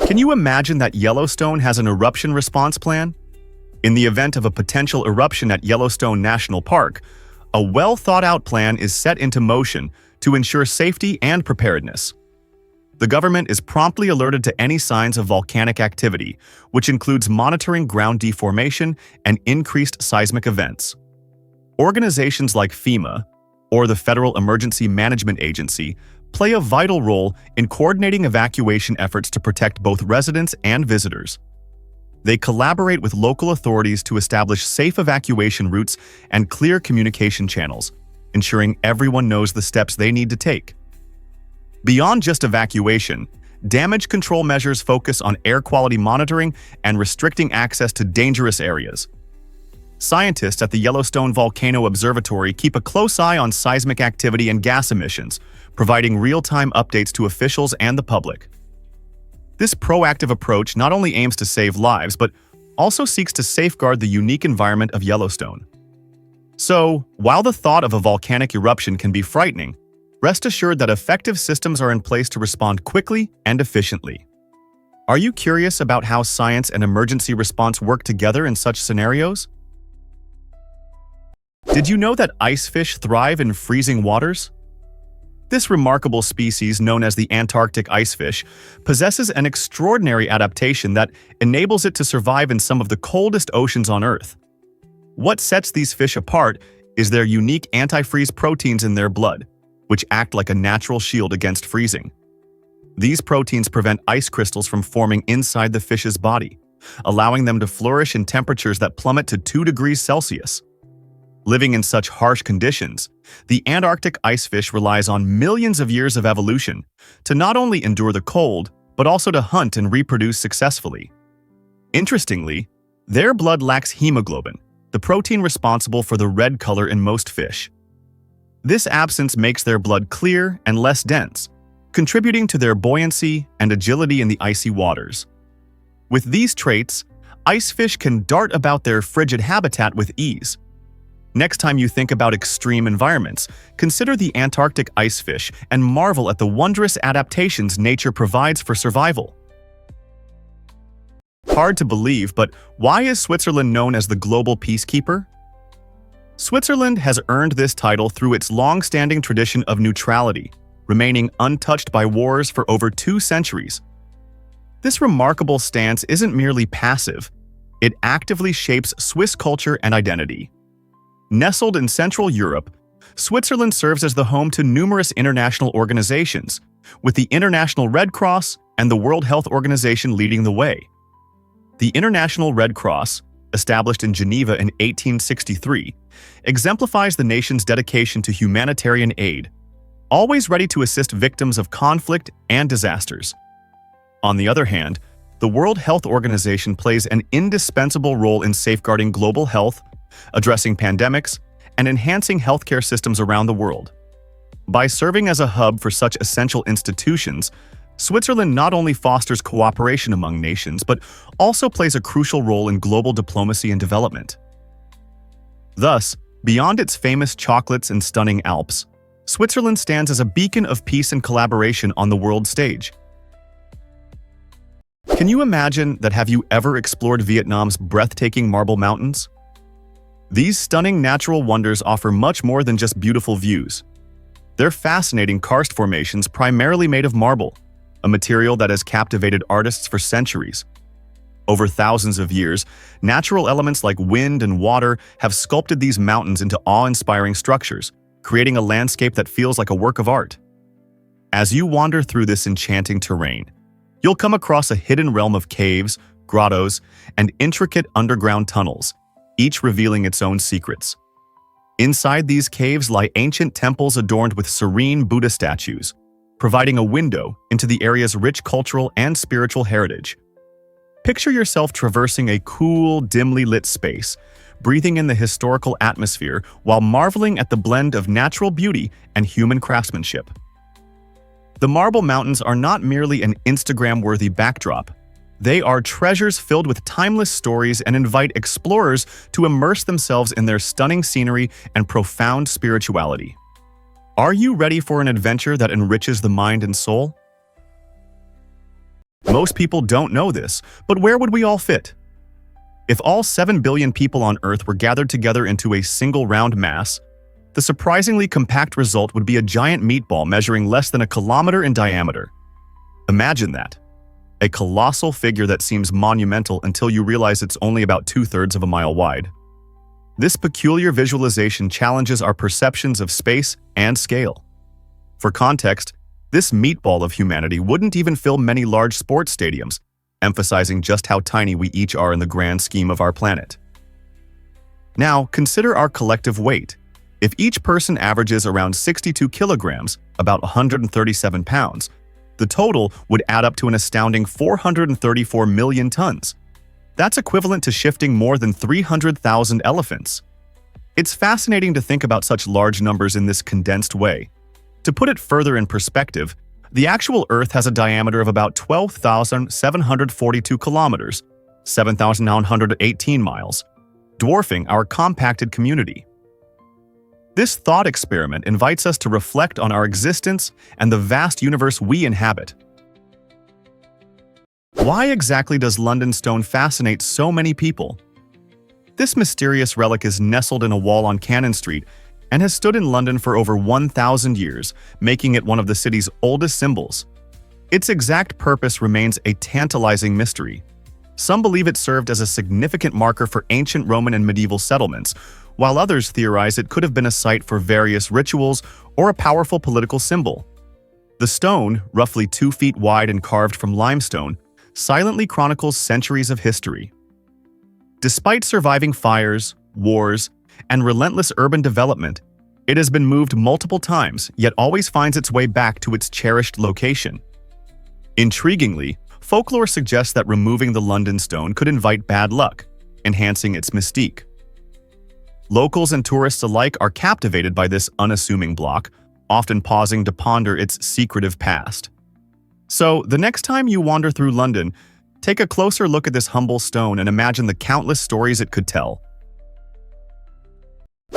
Can you imagine that Yellowstone has an eruption response plan? In the event of a potential eruption at Yellowstone National Park, a well-thought-out plan is set into motion to ensure safety and preparedness. The government is promptly alerted to any signs of volcanic activity, which includes monitoring ground deformation and increased seismic events. Organizations like FEMA, or the Federal Emergency Management Agency, play a vital role in coordinating evacuation efforts to protect both residents and visitors. They collaborate with local authorities to establish safe evacuation routes and clear communication channels, ensuring everyone knows the steps they need to take. Beyond just evacuation, damage control measures focus on air quality monitoring and restricting access to dangerous areas. Scientists at the Yellowstone Volcano Observatory keep a close eye on seismic activity and gas emissions, providing real-time updates to officials and the public. This proactive approach not only aims to save lives, but also seeks to safeguard the unique environment of Yellowstone. So, while the thought of a volcanic eruption can be frightening, rest assured that effective systems are in place to respond quickly and efficiently. Are you curious about how science and emergency response work together in such scenarios? Did you know that icefish thrive in freezing waters? This remarkable species, known as the Antarctic icefish, possesses an extraordinary adaptation that enables it to survive in some of the coldest oceans on Earth. What sets these fish apart is their unique antifreeze proteins in their blood, which act like a natural shield against freezing. These proteins prevent ice crystals from forming inside the fish's body, allowing them to flourish in temperatures that plummet to 2 degrees Celsius. Living in such harsh conditions, the Antarctic icefish relies on millions of years of evolution to not only endure the cold, but also to hunt and reproduce successfully. Interestingly, their blood lacks hemoglobin, the protein responsible for the red color in most fish. This absence makes their blood clear and less dense, contributing to their buoyancy and agility in the icy waters. With these traits, icefish can dart about their frigid habitat with ease. Next time you think about extreme environments, consider the Antarctic icefish and marvel at the wondrous adaptations nature provides for survival. Hard to believe, but why is Switzerland known as the global peacekeeper? Switzerland has earned this title through its long-standing tradition of neutrality, remaining untouched by wars for over 2 centuries. This remarkable stance isn't merely passive, it actively shapes Swiss culture and identity. Nestled in Central Europe, Switzerland serves as the home to numerous international organizations, with the International Red Cross and the World Health Organization leading the way. The International Red Cross, established in Geneva in 1863, exemplifies the nation's dedication to humanitarian aid, always ready to assist victims of conflict and disasters. On the other hand, the World Health Organization plays an indispensable role in safeguarding global health, addressing pandemics, and enhancing healthcare systems around the world. By serving as a hub for such essential institutions, Switzerland not only fosters cooperation among nations, but also plays a crucial role in global diplomacy and development. Thus, beyond its famous chocolates and stunning Alps, Switzerland stands as a beacon of peace and collaboration on the world stage. Can you imagine that? Have you ever explored Vietnam's breathtaking marble mountains? These stunning natural wonders offer much more than just beautiful views. They're fascinating karst formations primarily made of marble, a material that has captivated artists for centuries. Over thousands of years, natural elements like wind and water have sculpted these mountains into awe-inspiring structures, creating a landscape that feels like a work of art. As you wander through this enchanting terrain, you'll come across a hidden realm of caves, grottos, and intricate underground tunnels, each revealing its own secrets. Inside these caves lie ancient temples adorned with serene Buddha statues, providing a window into the area's rich cultural and spiritual heritage. Picture yourself traversing a cool, dimly lit space, breathing in the historical atmosphere while marveling at the blend of natural beauty and human craftsmanship. The Marble Mountains are not merely an Instagram-worthy backdrop. They are treasures filled with timeless stories and invite explorers to immerse themselves in their stunning scenery and profound spirituality. Are you ready for an adventure that enriches the mind and soul? Most people don't know this, but where would we all fit? If all 7 billion people on Earth were gathered together into a single round mass, the surprisingly compact result would be a giant meatball measuring less than a kilometer in diameter. Imagine that. A colossal figure that seems monumental until you realize it's only about 2/3 of a mile wide. This peculiar visualization challenges our perceptions of space and scale. For context, this meatball of humanity wouldn't even fill many large sports stadiums, emphasizing just how tiny we each are in the grand scheme of our planet. Now, consider our collective weight. If each person averages around 62 kilograms, about 137 pounds, the total would add up to an astounding 434 million tons. That's equivalent to shifting more than 300,000 elephants. It's fascinating to think about such large numbers in this condensed way. To put it further in perspective, the actual Earth has a diameter of about 12,742 kilometers, 7,918 miles, dwarfing our compacted community. This thought experiment invites us to reflect on our existence and the vast universe we inhabit. Why exactly does London stone fascinate so many people? This mysterious relic is nestled in a wall on Cannon Street and has stood in London for over 1,000 years, making it one of the city's oldest symbols. Its exact purpose remains a tantalizing mystery. Some believe it served as a significant marker for ancient Roman and medieval settlements, while others theorize it could have been a site for various rituals or a powerful political symbol. The stone, roughly 2 feet wide and carved from limestone, silently chronicles centuries of history. Despite surviving fires, wars, and relentless urban development, it has been moved multiple times, yet always finds its way back to its cherished location. Intriguingly, folklore suggests that removing the London stone could invite bad luck, enhancing its mystique. Locals and tourists alike are captivated by this unassuming block, often pausing to ponder its secretive past. So, the next time you wander through London, take a closer look at this humble stone and imagine the countless stories it could tell.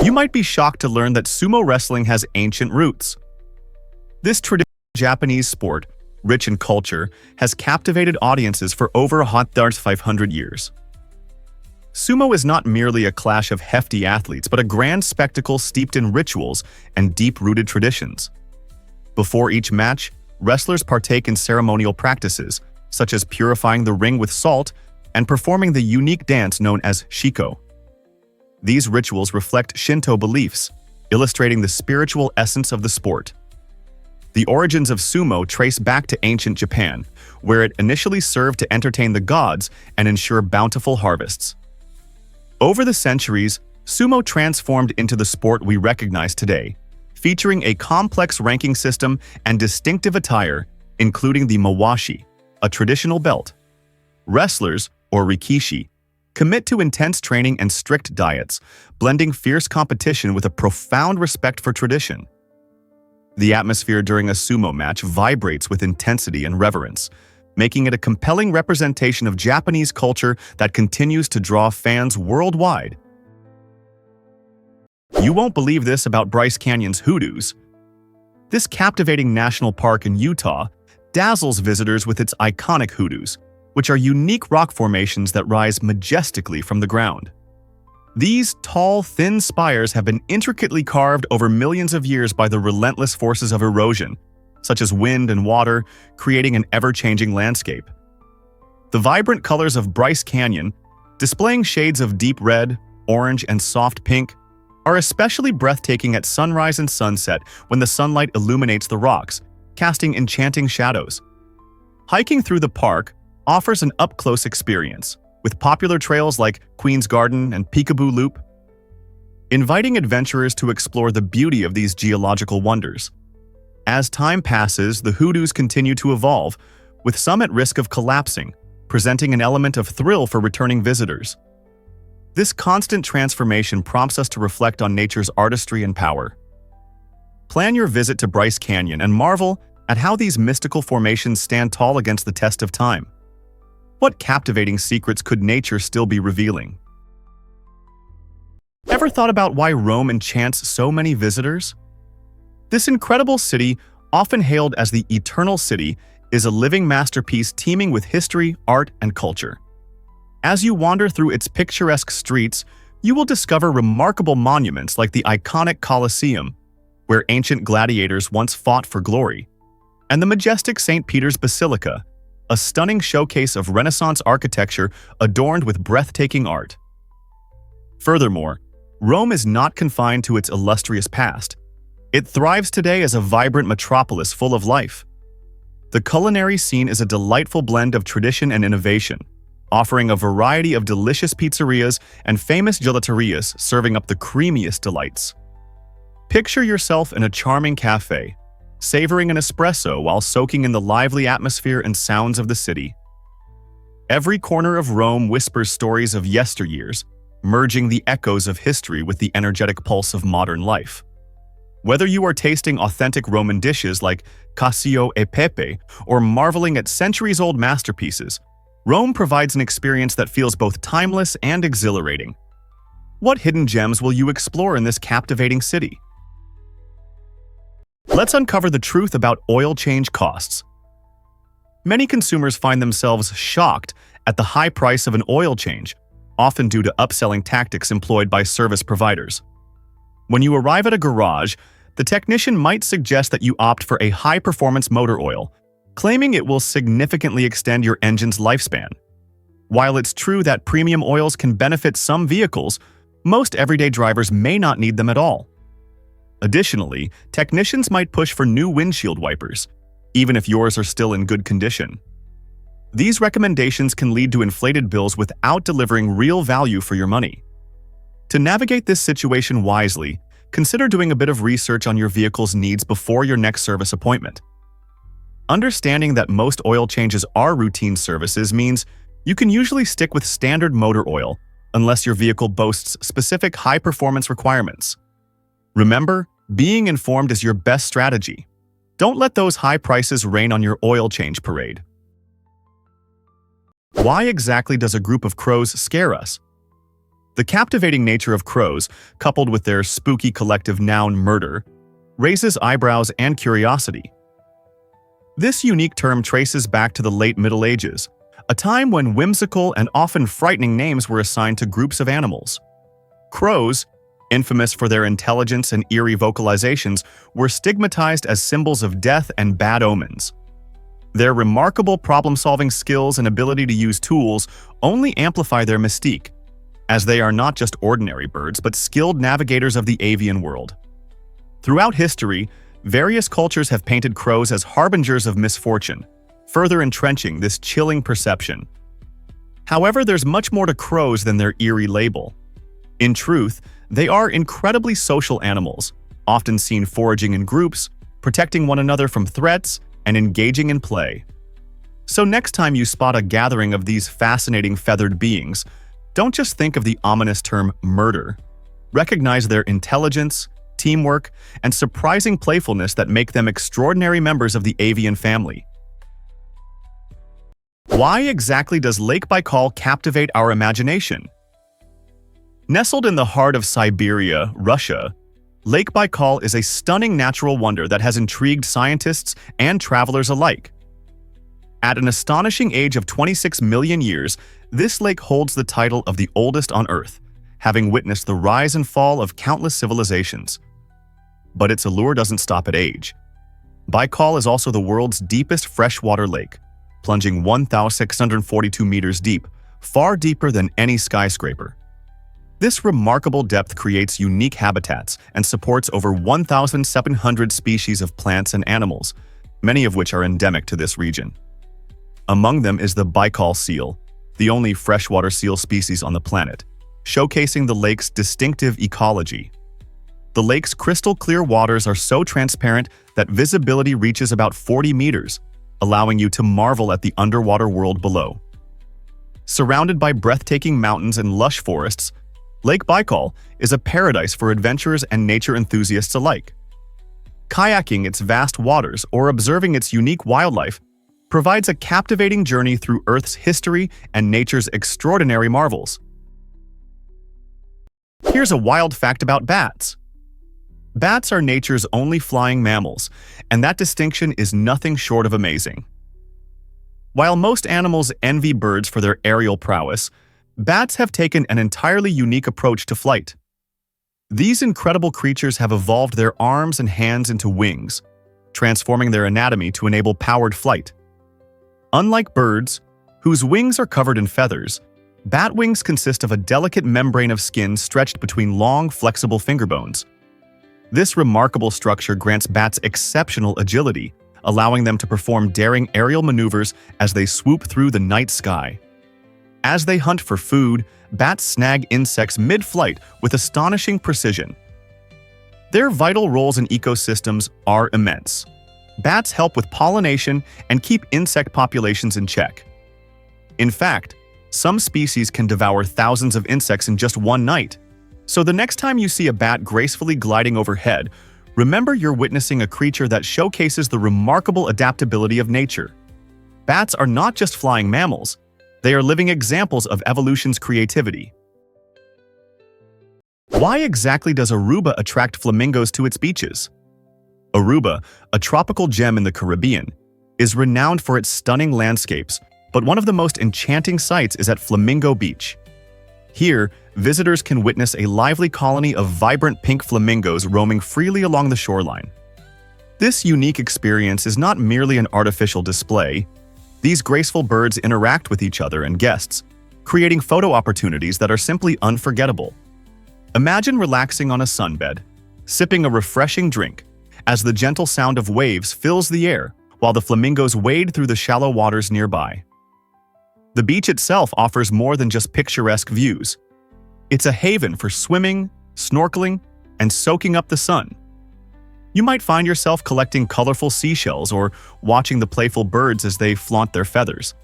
You might be shocked to learn that sumo wrestling has ancient roots. This traditional Japanese sport, rich in culture, has captivated audiences for over 500 years. Sumo is not merely a clash of hefty athletes, but a grand spectacle steeped in rituals and deep-rooted traditions. Before each match, wrestlers partake in ceremonial practices, such as purifying the ring with salt and performing the unique dance known as shiko. These rituals reflect Shinto beliefs, illustrating the spiritual essence of the sport. The origins of sumo trace back to ancient Japan, where it initially served to entertain the gods and ensure bountiful harvests. Over the centuries, sumo transformed into the sport we recognize today, featuring a complex ranking system and distinctive attire, including the mawashi, a traditional belt. Wrestlers, or rikishi, commit to intense training and strict diets, blending fierce competition with a profound respect for tradition. The atmosphere during a sumo match vibrates with intensity and reverence, making it a compelling representation of Japanese culture that continues to draw fans worldwide. You won't believe this about Bryce Canyon's hoodoos. This captivating national park in Utah dazzles visitors with its iconic hoodoos, which are unique rock formations that rise majestically from the ground. These tall, thin spires have been intricately carved over millions of years by the relentless forces of erosion, such as wind and water, creating an ever-changing landscape. The vibrant colors of Bryce Canyon, displaying shades of deep red, orange, and soft pink, are especially breathtaking at sunrise and sunset when the sunlight illuminates the rocks, casting enchanting shadows. Hiking through the park offers an up-close experience, with popular trails like Queen's Garden and Peekaboo Loop, inviting adventurers to explore the beauty of these geological wonders. As time passes, the hoodoos continue to evolve, with some at risk of collapsing, presenting an element of thrill for returning visitors. This constant transformation prompts us to reflect on nature's artistry and power. Plan your visit to Bryce Canyon and marvel at how these mystical formations stand tall against the test of time. What captivating secrets could nature still be revealing? Ever thought about why Rome enchants so many visitors? This incredible city, often hailed as the Eternal City, is a living masterpiece teeming with history, art, and culture. As you wander through its picturesque streets, you will discover remarkable monuments like the iconic Colosseum, where ancient gladiators once fought for glory, and the majestic St. Peter's Basilica, a stunning showcase of Renaissance architecture adorned with breathtaking art. Furthermore, Rome is not confined to its illustrious past. It thrives today as a vibrant metropolis full of life. The culinary scene is a delightful blend of tradition and innovation, offering a variety of delicious pizzerias and famous gelaterias serving up the creamiest delights. Picture yourself in a charming cafe, savoring an espresso while soaking in the lively atmosphere and sounds of the city. Every corner of Rome whispers stories of yesteryears, merging the echoes of history with the energetic pulse of modern life. Whether you are tasting authentic Roman dishes like cacio e pepe or marveling at centuries-old masterpieces, Rome provides an experience that feels both timeless and exhilarating. What hidden gems will you explore in this captivating city? Let's uncover the truth about oil change costs. Many consumers find themselves shocked at the high price of an oil change, often due to upselling tactics employed by service providers. When you arrive at a garage, the technician might suggest that you opt for a high-performance motor oil, claiming it will significantly extend your engine's lifespan. While it's true that premium oils can benefit some vehicles, most everyday drivers may not need them at all. Additionally, technicians might push for new windshield wipers, even if yours are still in good condition. These recommendations can lead to inflated bills without delivering real value for your money. To navigate this situation wisely, consider doing a bit of research on your vehicle's needs before your next service appointment. Understanding that most oil changes are routine services means you can usually stick with standard motor oil unless your vehicle boasts specific high-performance requirements. Remember, being informed is your best strategy. Don't let those high prices rain on your oil change parade. Why exactly does a group of crows scare us? The captivating nature of crows, coupled with their spooky collective noun murder, raises eyebrows and curiosity. This unique term traces back to the late Middle Ages, a time when whimsical and often frightening names were assigned to groups of animals. Crows, infamous for their intelligence and eerie vocalizations, were stigmatized as symbols of death and bad omens. Their remarkable problem-solving skills and ability to use tools only amplify their mystique, as they are not just ordinary birds but skilled navigators of the avian world. Throughout history, various cultures have painted crows as harbingers of misfortune, further entrenching this chilling perception. However, there's much more to crows than their eerie label. In truth, they are incredibly social animals, often seen foraging in groups, protecting one another from threats, and engaging in play. So next time you spot a gathering of these fascinating feathered beings, don't just think of the ominous term murder. Recognize their intelligence, teamwork, and surprising playfulness that make them extraordinary members of the avian family. Why exactly does Lake Baikal captivate our imagination? Nestled in the heart of Siberia, Russia, Lake Baikal is a stunning natural wonder that has intrigued scientists and travelers alike. At an astonishing age of 26 million years, this lake holds the title of the oldest on Earth, having witnessed the rise and fall of countless civilizations. But its allure doesn't stop at age. Baikal is also the world's deepest freshwater lake, plunging 1,642 meters deep, far deeper than any skyscraper. This remarkable depth creates unique habitats and supports over 1,700 species of plants and animals, many of which are endemic to this region. Among them is the Baikal seal, the only freshwater seal species on the planet, showcasing the lake's distinctive ecology. The lake's crystal-clear waters are so transparent that visibility reaches about 40 meters, allowing you to marvel at the underwater world below. Surrounded by breathtaking mountains and lush forests, Lake Baikal is a paradise for adventurers and nature enthusiasts alike. Kayaking its vast waters or observing its unique wildlife provides a captivating journey through Earth's history and nature's extraordinary marvels. Here's a wild fact about bats. Bats are nature's only flying mammals, and that distinction is nothing short of amazing. While most animals envy birds for their aerial prowess, bats have taken an entirely unique approach to flight. These incredible creatures have evolved their arms and hands into wings, transforming their anatomy to enable powered flight. Unlike birds, whose wings are covered in feathers, bat wings consist of a delicate membrane of skin stretched between long, flexible finger bones. This remarkable structure grants bats exceptional agility, allowing them to perform daring aerial maneuvers as they swoop through the night sky. As they hunt for food, bats snag insects mid-flight with astonishing precision. Their vital roles in ecosystems are immense. Bats help with pollination and keep insect populations in check. In fact, some species can devour thousands of insects in just one night. So the next time you see a bat gracefully gliding overhead, remember you're witnessing a creature that showcases the remarkable adaptability of nature. Bats are not just flying mammals, they are living examples of evolution's creativity. Why exactly does Aruba attract flamingos to its beaches? Aruba, a tropical gem in the Caribbean, is renowned for its stunning landscapes, but one of the most enchanting sights is at Flamingo Beach. Here, visitors can witness a lively colony of vibrant pink flamingos roaming freely along the shoreline. This unique experience is not merely an artificial display. These graceful birds interact with each other and guests, creating photo opportunities that are simply unforgettable. Imagine relaxing on a sunbed, sipping a refreshing drink, as the gentle sound of waves fills the air while the flamingos wade through the shallow waters nearby. The beach itself offers more than just picturesque views. It's a haven for swimming, snorkeling, and soaking up the sun. You might find yourself collecting colorful seashells or watching the playful birds as they flaunt their feathers.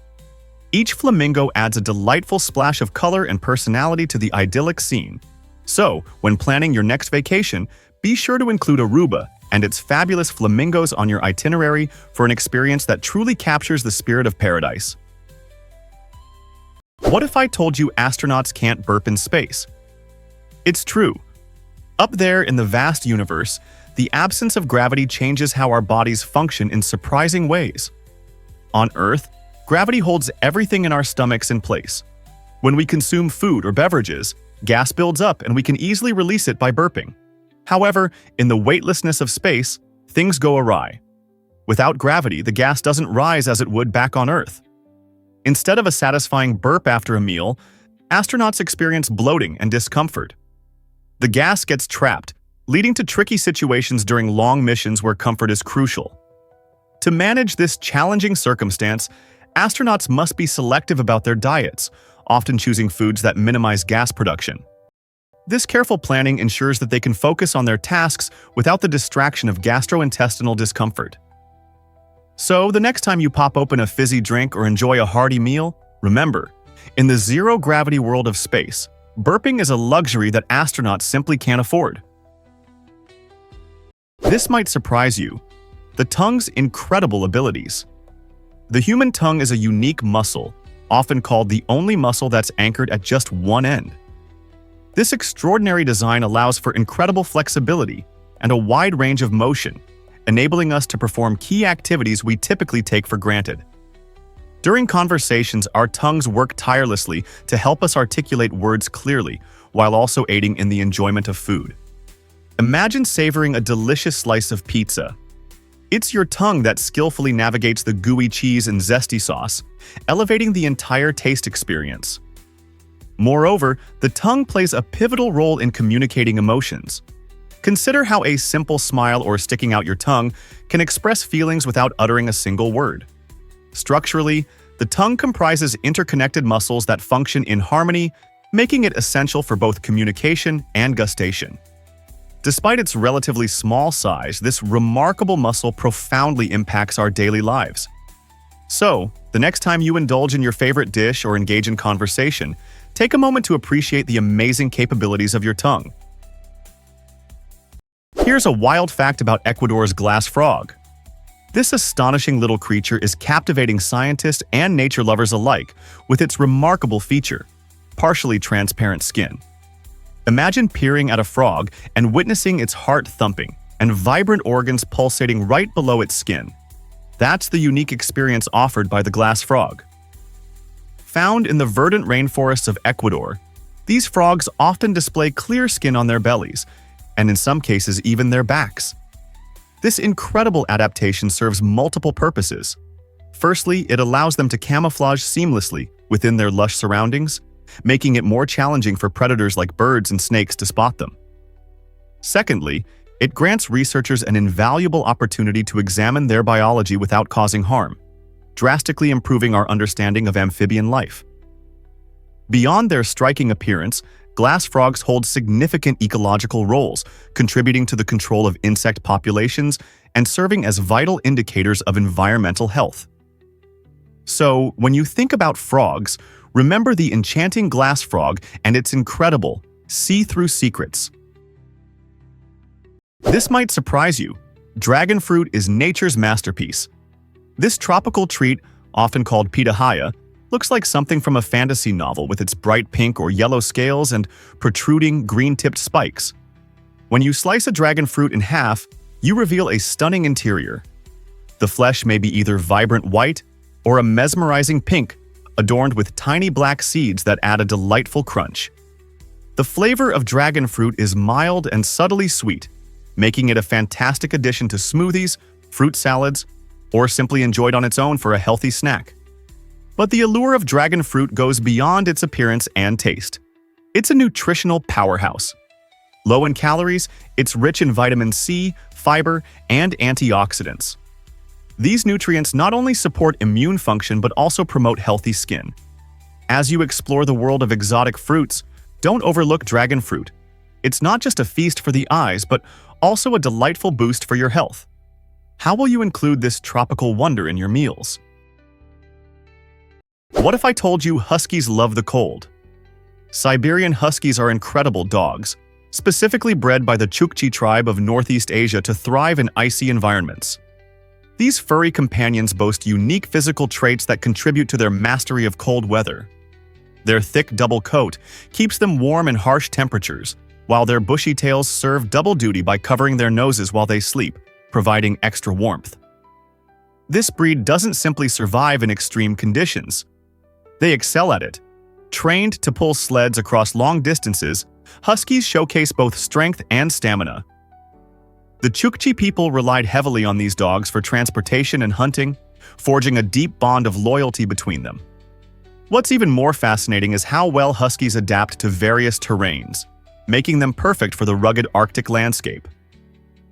Each flamingo adds a delightful splash of color and personality to the idyllic scene. So, when planning your next vacation, be sure to include Aruba and its fabulous flamingos on your itinerary for an experience that truly captures the spirit of paradise. What if I told you astronauts can't burp in space? It's true. Up there in the vast universe, the absence of gravity changes how our bodies function in surprising ways. On Earth, gravity holds everything in our stomachs in place. When we consume food or beverages, gas builds up and we can easily release it by burping. However, in the weightlessness of space, things go awry. Without gravity, the gas doesn't rise as it would back on Earth. Instead of a satisfying burp after a meal, astronauts experience bloating and discomfort. The gas gets trapped, leading to tricky situations during long missions where comfort is crucial. To manage this challenging circumstance, astronauts must be selective about their diets, often choosing foods that minimize gas production. This careful planning ensures that they can focus on their tasks without the distraction of gastrointestinal discomfort. So, the next time you pop open a fizzy drink or enjoy a hearty meal, remember, in the zero-gravity world of space, burping is a luxury that astronauts simply can't afford. This might surprise you: the tongue's incredible abilities. The human tongue is a unique muscle, often called the only muscle that's anchored at just one end. This extraordinary design allows for incredible flexibility and a wide range of motion, enabling us to perform key activities we typically take for granted. During conversations, our tongues work tirelessly to help us articulate words clearly, while also aiding in the enjoyment of food. Imagine savoring a delicious slice of pizza. It's your tongue that skillfully navigates the gooey cheese and zesty sauce, elevating the entire taste experience. Moreover, the tongue plays a pivotal role in communicating emotions. Consider how a simple smile or sticking out your tongue can express feelings without uttering a single word. Structurally, the tongue comprises interconnected muscles that function in harmony, making it essential for both communication and gustation. Despite its relatively small size, this remarkable muscle profoundly impacts our daily lives. So, the next time you indulge in your favorite dish or engage in conversation, take a moment to appreciate the amazing capabilities of your tongue. Here's a wild fact about Ecuador's glass frog. This astonishing little creature is captivating scientists and nature lovers alike with its remarkable feature: partially transparent skin. Imagine peering at a frog and witnessing its heart thumping and vibrant organs pulsating right below its skin. That's the unique experience offered by the glass frog. Found in the verdant rainforests of Ecuador, these frogs often display clear skin on their bellies, and in some cases even their backs. This incredible adaptation serves multiple purposes. Firstly, it allows them to camouflage seamlessly within their lush surroundings, making it more challenging for predators like birds and snakes to spot them. Secondly, it grants researchers an invaluable opportunity to examine their biology without causing harm, drastically improving our understanding of amphibian life. Beyond their striking appearance, glass frogs hold significant ecological roles, contributing to the control of insect populations and serving as vital indicators of environmental health. So, when you think about frogs, remember the enchanting glass frog and its incredible, see-through secrets. This might surprise you. Dragon fruit is nature's masterpiece. This tropical treat, often called pitahaya, looks like something from a fantasy novel with its bright pink or yellow scales and protruding green-tipped spikes. When you slice a dragon fruit in half, you reveal a stunning interior. The flesh may be either vibrant white or a mesmerizing pink, adorned with tiny black seeds that add a delightful crunch. The flavor of dragon fruit is mild and subtly sweet, making it a fantastic addition to smoothies, fruit salads, or simply enjoyed on its own for a healthy snack. But the allure of dragon fruit goes beyond its appearance and taste. It's a nutritional powerhouse. Low in calories, it's rich in vitamin C, fiber, and antioxidants. These nutrients not only support immune function but also promote healthy skin. As you explore the world of exotic fruits, don't overlook dragon fruit. It's not just a feast for the eyes, but also a delightful boost for your health. How will you include this tropical wonder in your meals? What if I told you huskies love the cold? Siberian huskies are incredible dogs, specifically bred by the Chukchi tribe of Northeast Asia to thrive in icy environments. These furry companions boast unique physical traits that contribute to their mastery of cold weather. Their thick double coat keeps them warm in harsh temperatures, while their bushy tails serve double duty by covering their noses while they sleep, providing extra warmth. This breed doesn't simply survive in extreme conditions. They excel at it. Trained to pull sleds across long distances, huskies showcase both strength and stamina. The Chukchi people relied heavily on these dogs for transportation and hunting, forging a deep bond of loyalty between them. What's even more fascinating is how well huskies adapt to various terrains, making them perfect for the rugged Arctic landscape.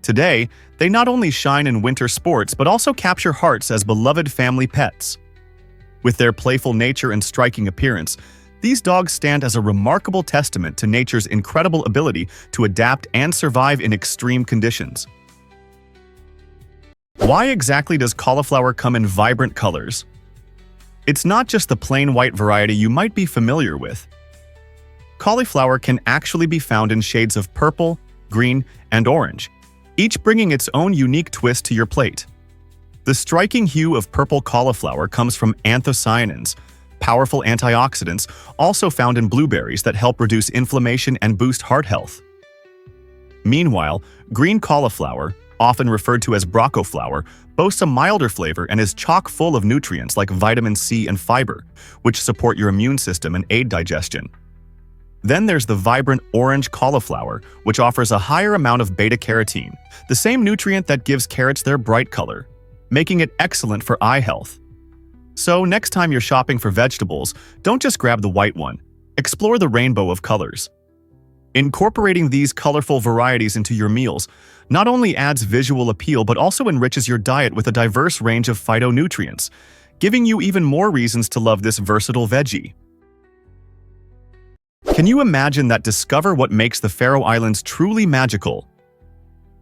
Today, they not only shine in winter sports but also capture hearts as beloved family pets. With their playful nature and striking appearance, these dogs stand as a remarkable testament to nature's incredible ability to adapt and survive in extreme conditions. Why exactly does cauliflower come in vibrant colors? It's not just the plain white variety you might be familiar with. Cauliflower can actually be found in shades of purple, green, and orange, each bringing its own unique twist to your plate. The striking hue of purple cauliflower comes from anthocyanins, powerful antioxidants also found in blueberries that help reduce inflammation and boost heart health. Meanwhile, green cauliflower, often referred to as broccoflower, boasts a milder flavor and is chock full of nutrients like vitamin C and fiber, which support your immune system and aid digestion. Then there's the vibrant orange cauliflower, which offers a higher amount of beta-carotene, the same nutrient that gives carrots their bright color, making it excellent for eye health. So next time you're shopping for vegetables, don't just grab the white one. Explore the rainbow of colors. Incorporating these colorful varieties into your meals not only adds visual appeal but also enriches your diet with a diverse range of phytonutrients, giving you even more reasons to love this versatile veggie. Can you imagine that? Discover what makes the Faroe Islands truly magical.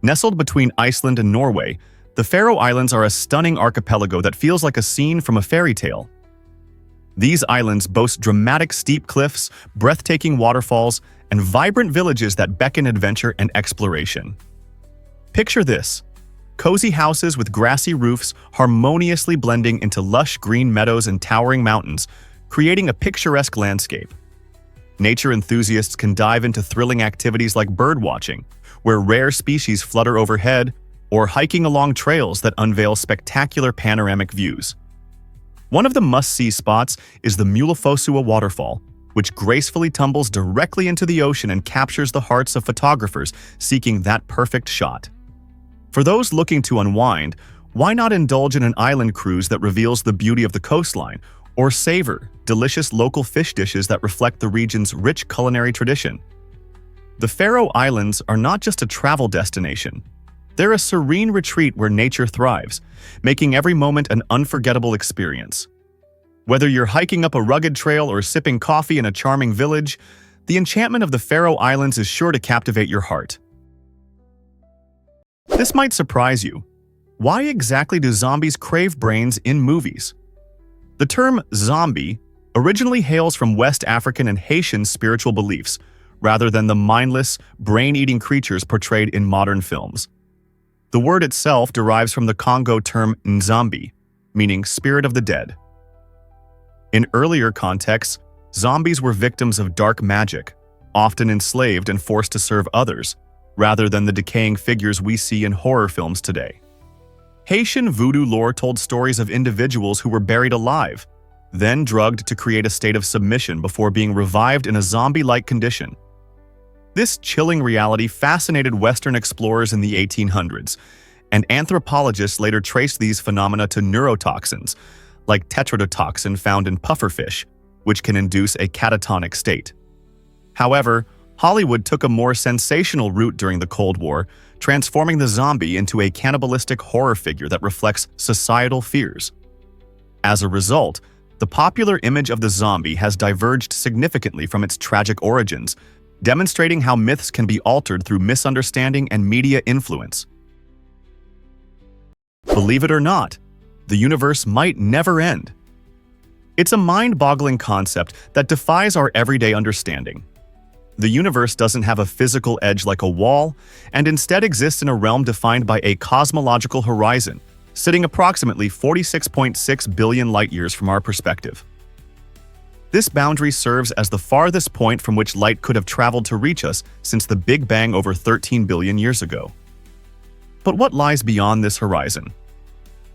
Nestled between Iceland and Norway, the Faroe Islands are a stunning archipelago that feels like a scene from a fairy tale. These islands boast dramatic steep cliffs, breathtaking waterfalls, and vibrant villages that beckon adventure and exploration. Picture this: cozy houses with grassy roofs harmoniously blending into lush green meadows and towering mountains, creating a picturesque landscape. Nature enthusiasts can dive into thrilling activities like birdwatching, where rare species flutter overhead, or hiking along trails that unveil spectacular panoramic views. One of the must-see spots is the Mulefosua waterfall, which gracefully tumbles directly into the ocean and captures the hearts of photographers seeking that perfect shot. For those looking to unwind, why not indulge in an island cruise that reveals the beauty of the coastline, or savor delicious local fish dishes that reflect the region's rich culinary tradition? The Faroe Islands are not just a travel destination. They're a serene retreat where nature thrives, making every moment an unforgettable experience. Whether you're hiking up a rugged trail or sipping coffee in a charming village, the enchantment of the Faroe Islands is sure to captivate your heart. This might surprise you. Why exactly do zombies crave brains in movies? The term zombie originally hails from West African and Haitian spiritual beliefs, rather than the mindless, brain-eating creatures portrayed in modern films. The word itself derives from the Congo term nzambi, meaning spirit of the dead. In earlier contexts, zombies were victims of dark magic, often enslaved and forced to serve others, rather than the decaying figures we see in horror films today. Haitian voodoo lore told stories of individuals who were buried alive, then drugged to create a state of submission before being revived in a zombie-like condition. This chilling reality fascinated Western explorers in the 1800s, and anthropologists later traced these phenomena to neurotoxins, like tetrodotoxin found in pufferfish, which can induce a catatonic state. However, Hollywood took a more sensational route during the Cold War, transforming the zombie into a cannibalistic horror figure that reflects societal fears. As a result, the popular image of the zombie has diverged significantly from its tragic origins, demonstrating how myths can be altered through misunderstanding and media influence. Believe it or not, the universe might never end. It's a mind-boggling concept that defies our everyday understanding. The universe doesn't have a physical edge like a wall, and instead exists in a realm defined by a cosmological horizon, sitting approximately 46.6 billion light-years from our perspective. This boundary serves as the farthest point from which light could have traveled to reach us since the Big Bang over 13 billion years ago. But what lies beyond this horizon?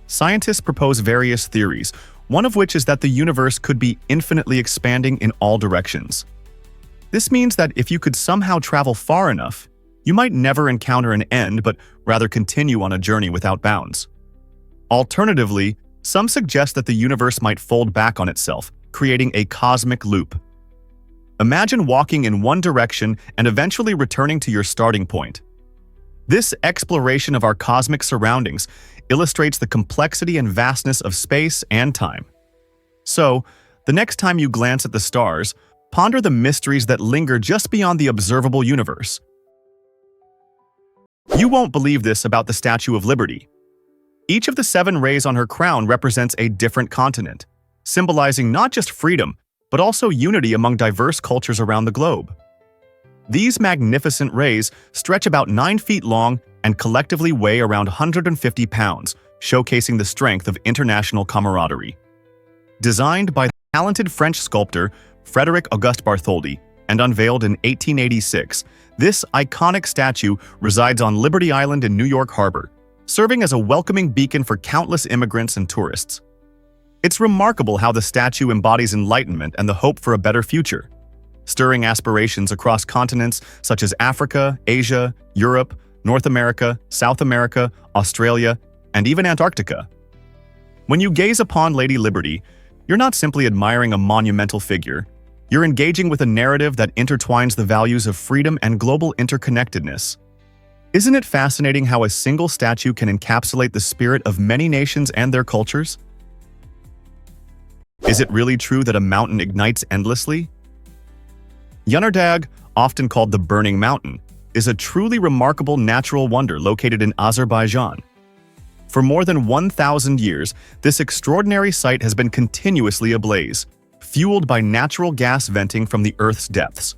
Scientists propose various theories, one of which is that the universe could be infinitely expanding in all directions. This means that if you could somehow travel far enough, you might never encounter an end but rather continue on a journey without bounds. Alternatively, some suggest that the universe might fold back on itself, creating a cosmic loop. Imagine walking in one direction and eventually returning to your starting point. This exploration of our cosmic surroundings illustrates the complexity and vastness of space and time. So, the next time you glance at the stars, ponder the mysteries that linger just beyond the observable universe. You won't believe this about the Statue of Liberty. Each of the 7 rays on her crown represents a different continent, symbolizing not just freedom, but also unity among diverse cultures around the globe. These magnificent rays stretch about 9 feet long and collectively weigh around 150 pounds, showcasing the strength of international camaraderie. Designed by the talented French sculptor Frédéric Auguste Bartholdi and unveiled in 1886, this iconic statue resides on Liberty Island in New York Harbor, serving as a welcoming beacon for countless immigrants and tourists. It's remarkable how the statue embodies enlightenment and the hope for a better future, stirring aspirations across continents such as Africa, Asia, Europe, North America, South America, Australia, and even Antarctica. When you gaze upon Lady Liberty, you're not simply admiring a monumental figure, you're engaging with a narrative that intertwines the values of freedom and global interconnectedness. Isn't it fascinating how a single statue can encapsulate the spirit of many nations and their cultures? Is it really true that a mountain ignites endlessly? Yunardag, often called the Burning Mountain, is a truly remarkable natural wonder located in Azerbaijan. For more than 1,000 years, this extraordinary site has been continuously ablaze, fueled by natural gas venting from the Earth's depths.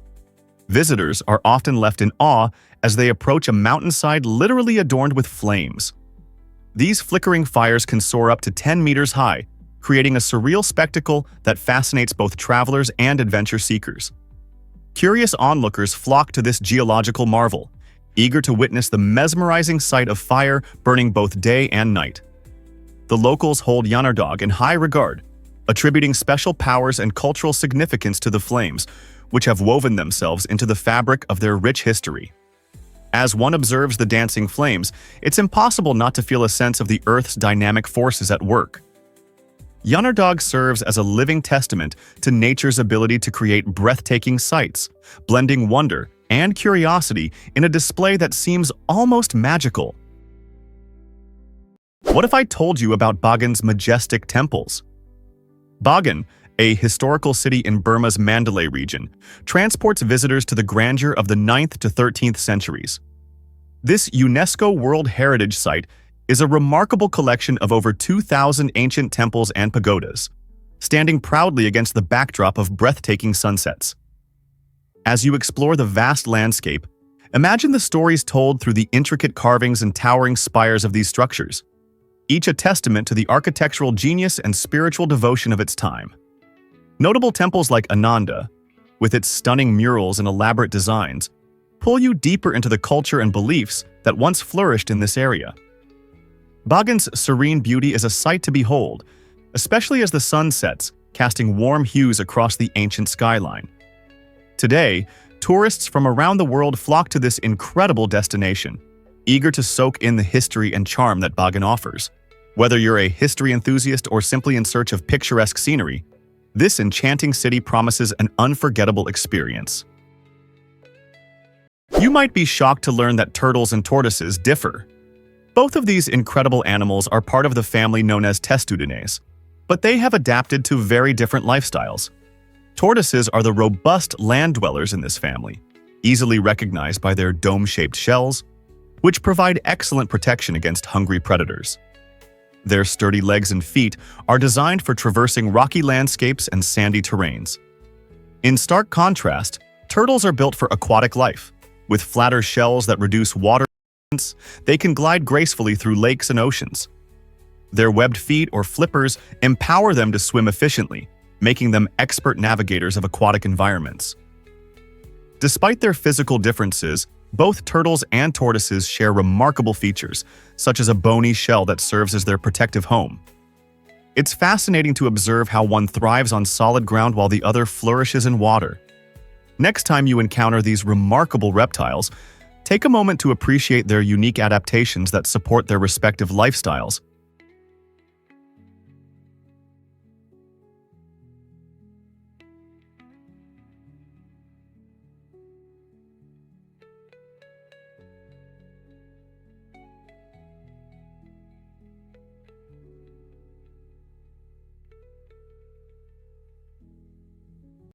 Visitors are often left in awe as they approach a mountainside literally adorned with flames. These flickering fires can soar up to 10 meters high, creating a surreal spectacle that fascinates both travelers and adventure seekers. Curious onlookers flock to this geological marvel, eager to witness the mesmerizing sight of fire burning both day and night. The locals hold Yunardag in high regard, attributing special powers and cultural significance to the flames, which have woven themselves into the fabric of their rich history. As one observes the dancing flames, it's impossible not to feel a sense of the Earth's dynamic forces at work. Yunardag serves as a living testament to nature's ability to create breathtaking sights, blending wonder and curiosity in a display that seems almost magical. What if I told you about Bagan's majestic temples? Bagan, a historical city in Burma's Mandalay region, transports visitors to the grandeur of the 9th to 13th centuries. This UNESCO World Heritage Site is a remarkable collection of over 2,000 ancient temples and pagodas, standing proudly against the backdrop of breathtaking sunsets. As you explore the vast landscape, imagine the stories told through the intricate carvings and towering spires of these structures, each a testament to the architectural genius and spiritual devotion of its time. Notable temples like Ananda, with its stunning murals and elaborate designs, pull you deeper into the culture and beliefs that once flourished in this area. Bagan's serene beauty is a sight to behold, especially as the sun sets, casting warm hues across the ancient skyline. Today, tourists from around the world flock to this incredible destination, eager to soak in the history and charm that Bagan offers. Whether you're a history enthusiast or simply in search of picturesque scenery, this enchanting city promises an unforgettable experience. You might be shocked to learn that turtles and tortoises differ. Both of these incredible animals are part of the family known as Testudines, but they have adapted to very different lifestyles. Tortoises are the robust land dwellers in this family, easily recognized by their dome-shaped shells, which provide excellent protection against hungry predators. Their sturdy legs and feet are designed for traversing rocky landscapes and sandy terrains. In stark contrast, turtles are built for aquatic life. With flatter shells that reduce water resistance, they can glide gracefully through lakes and oceans. Their webbed feet or flippers empower them to swim efficiently, making them expert navigators of aquatic environments. Despite their physical differences, both turtles and tortoises share remarkable features, such as a bony shell that serves as their protective home. It's fascinating to observe how one thrives on solid ground while the other flourishes in water. Next time you encounter these remarkable reptiles, take a moment to appreciate their unique adaptations that support their respective lifestyles.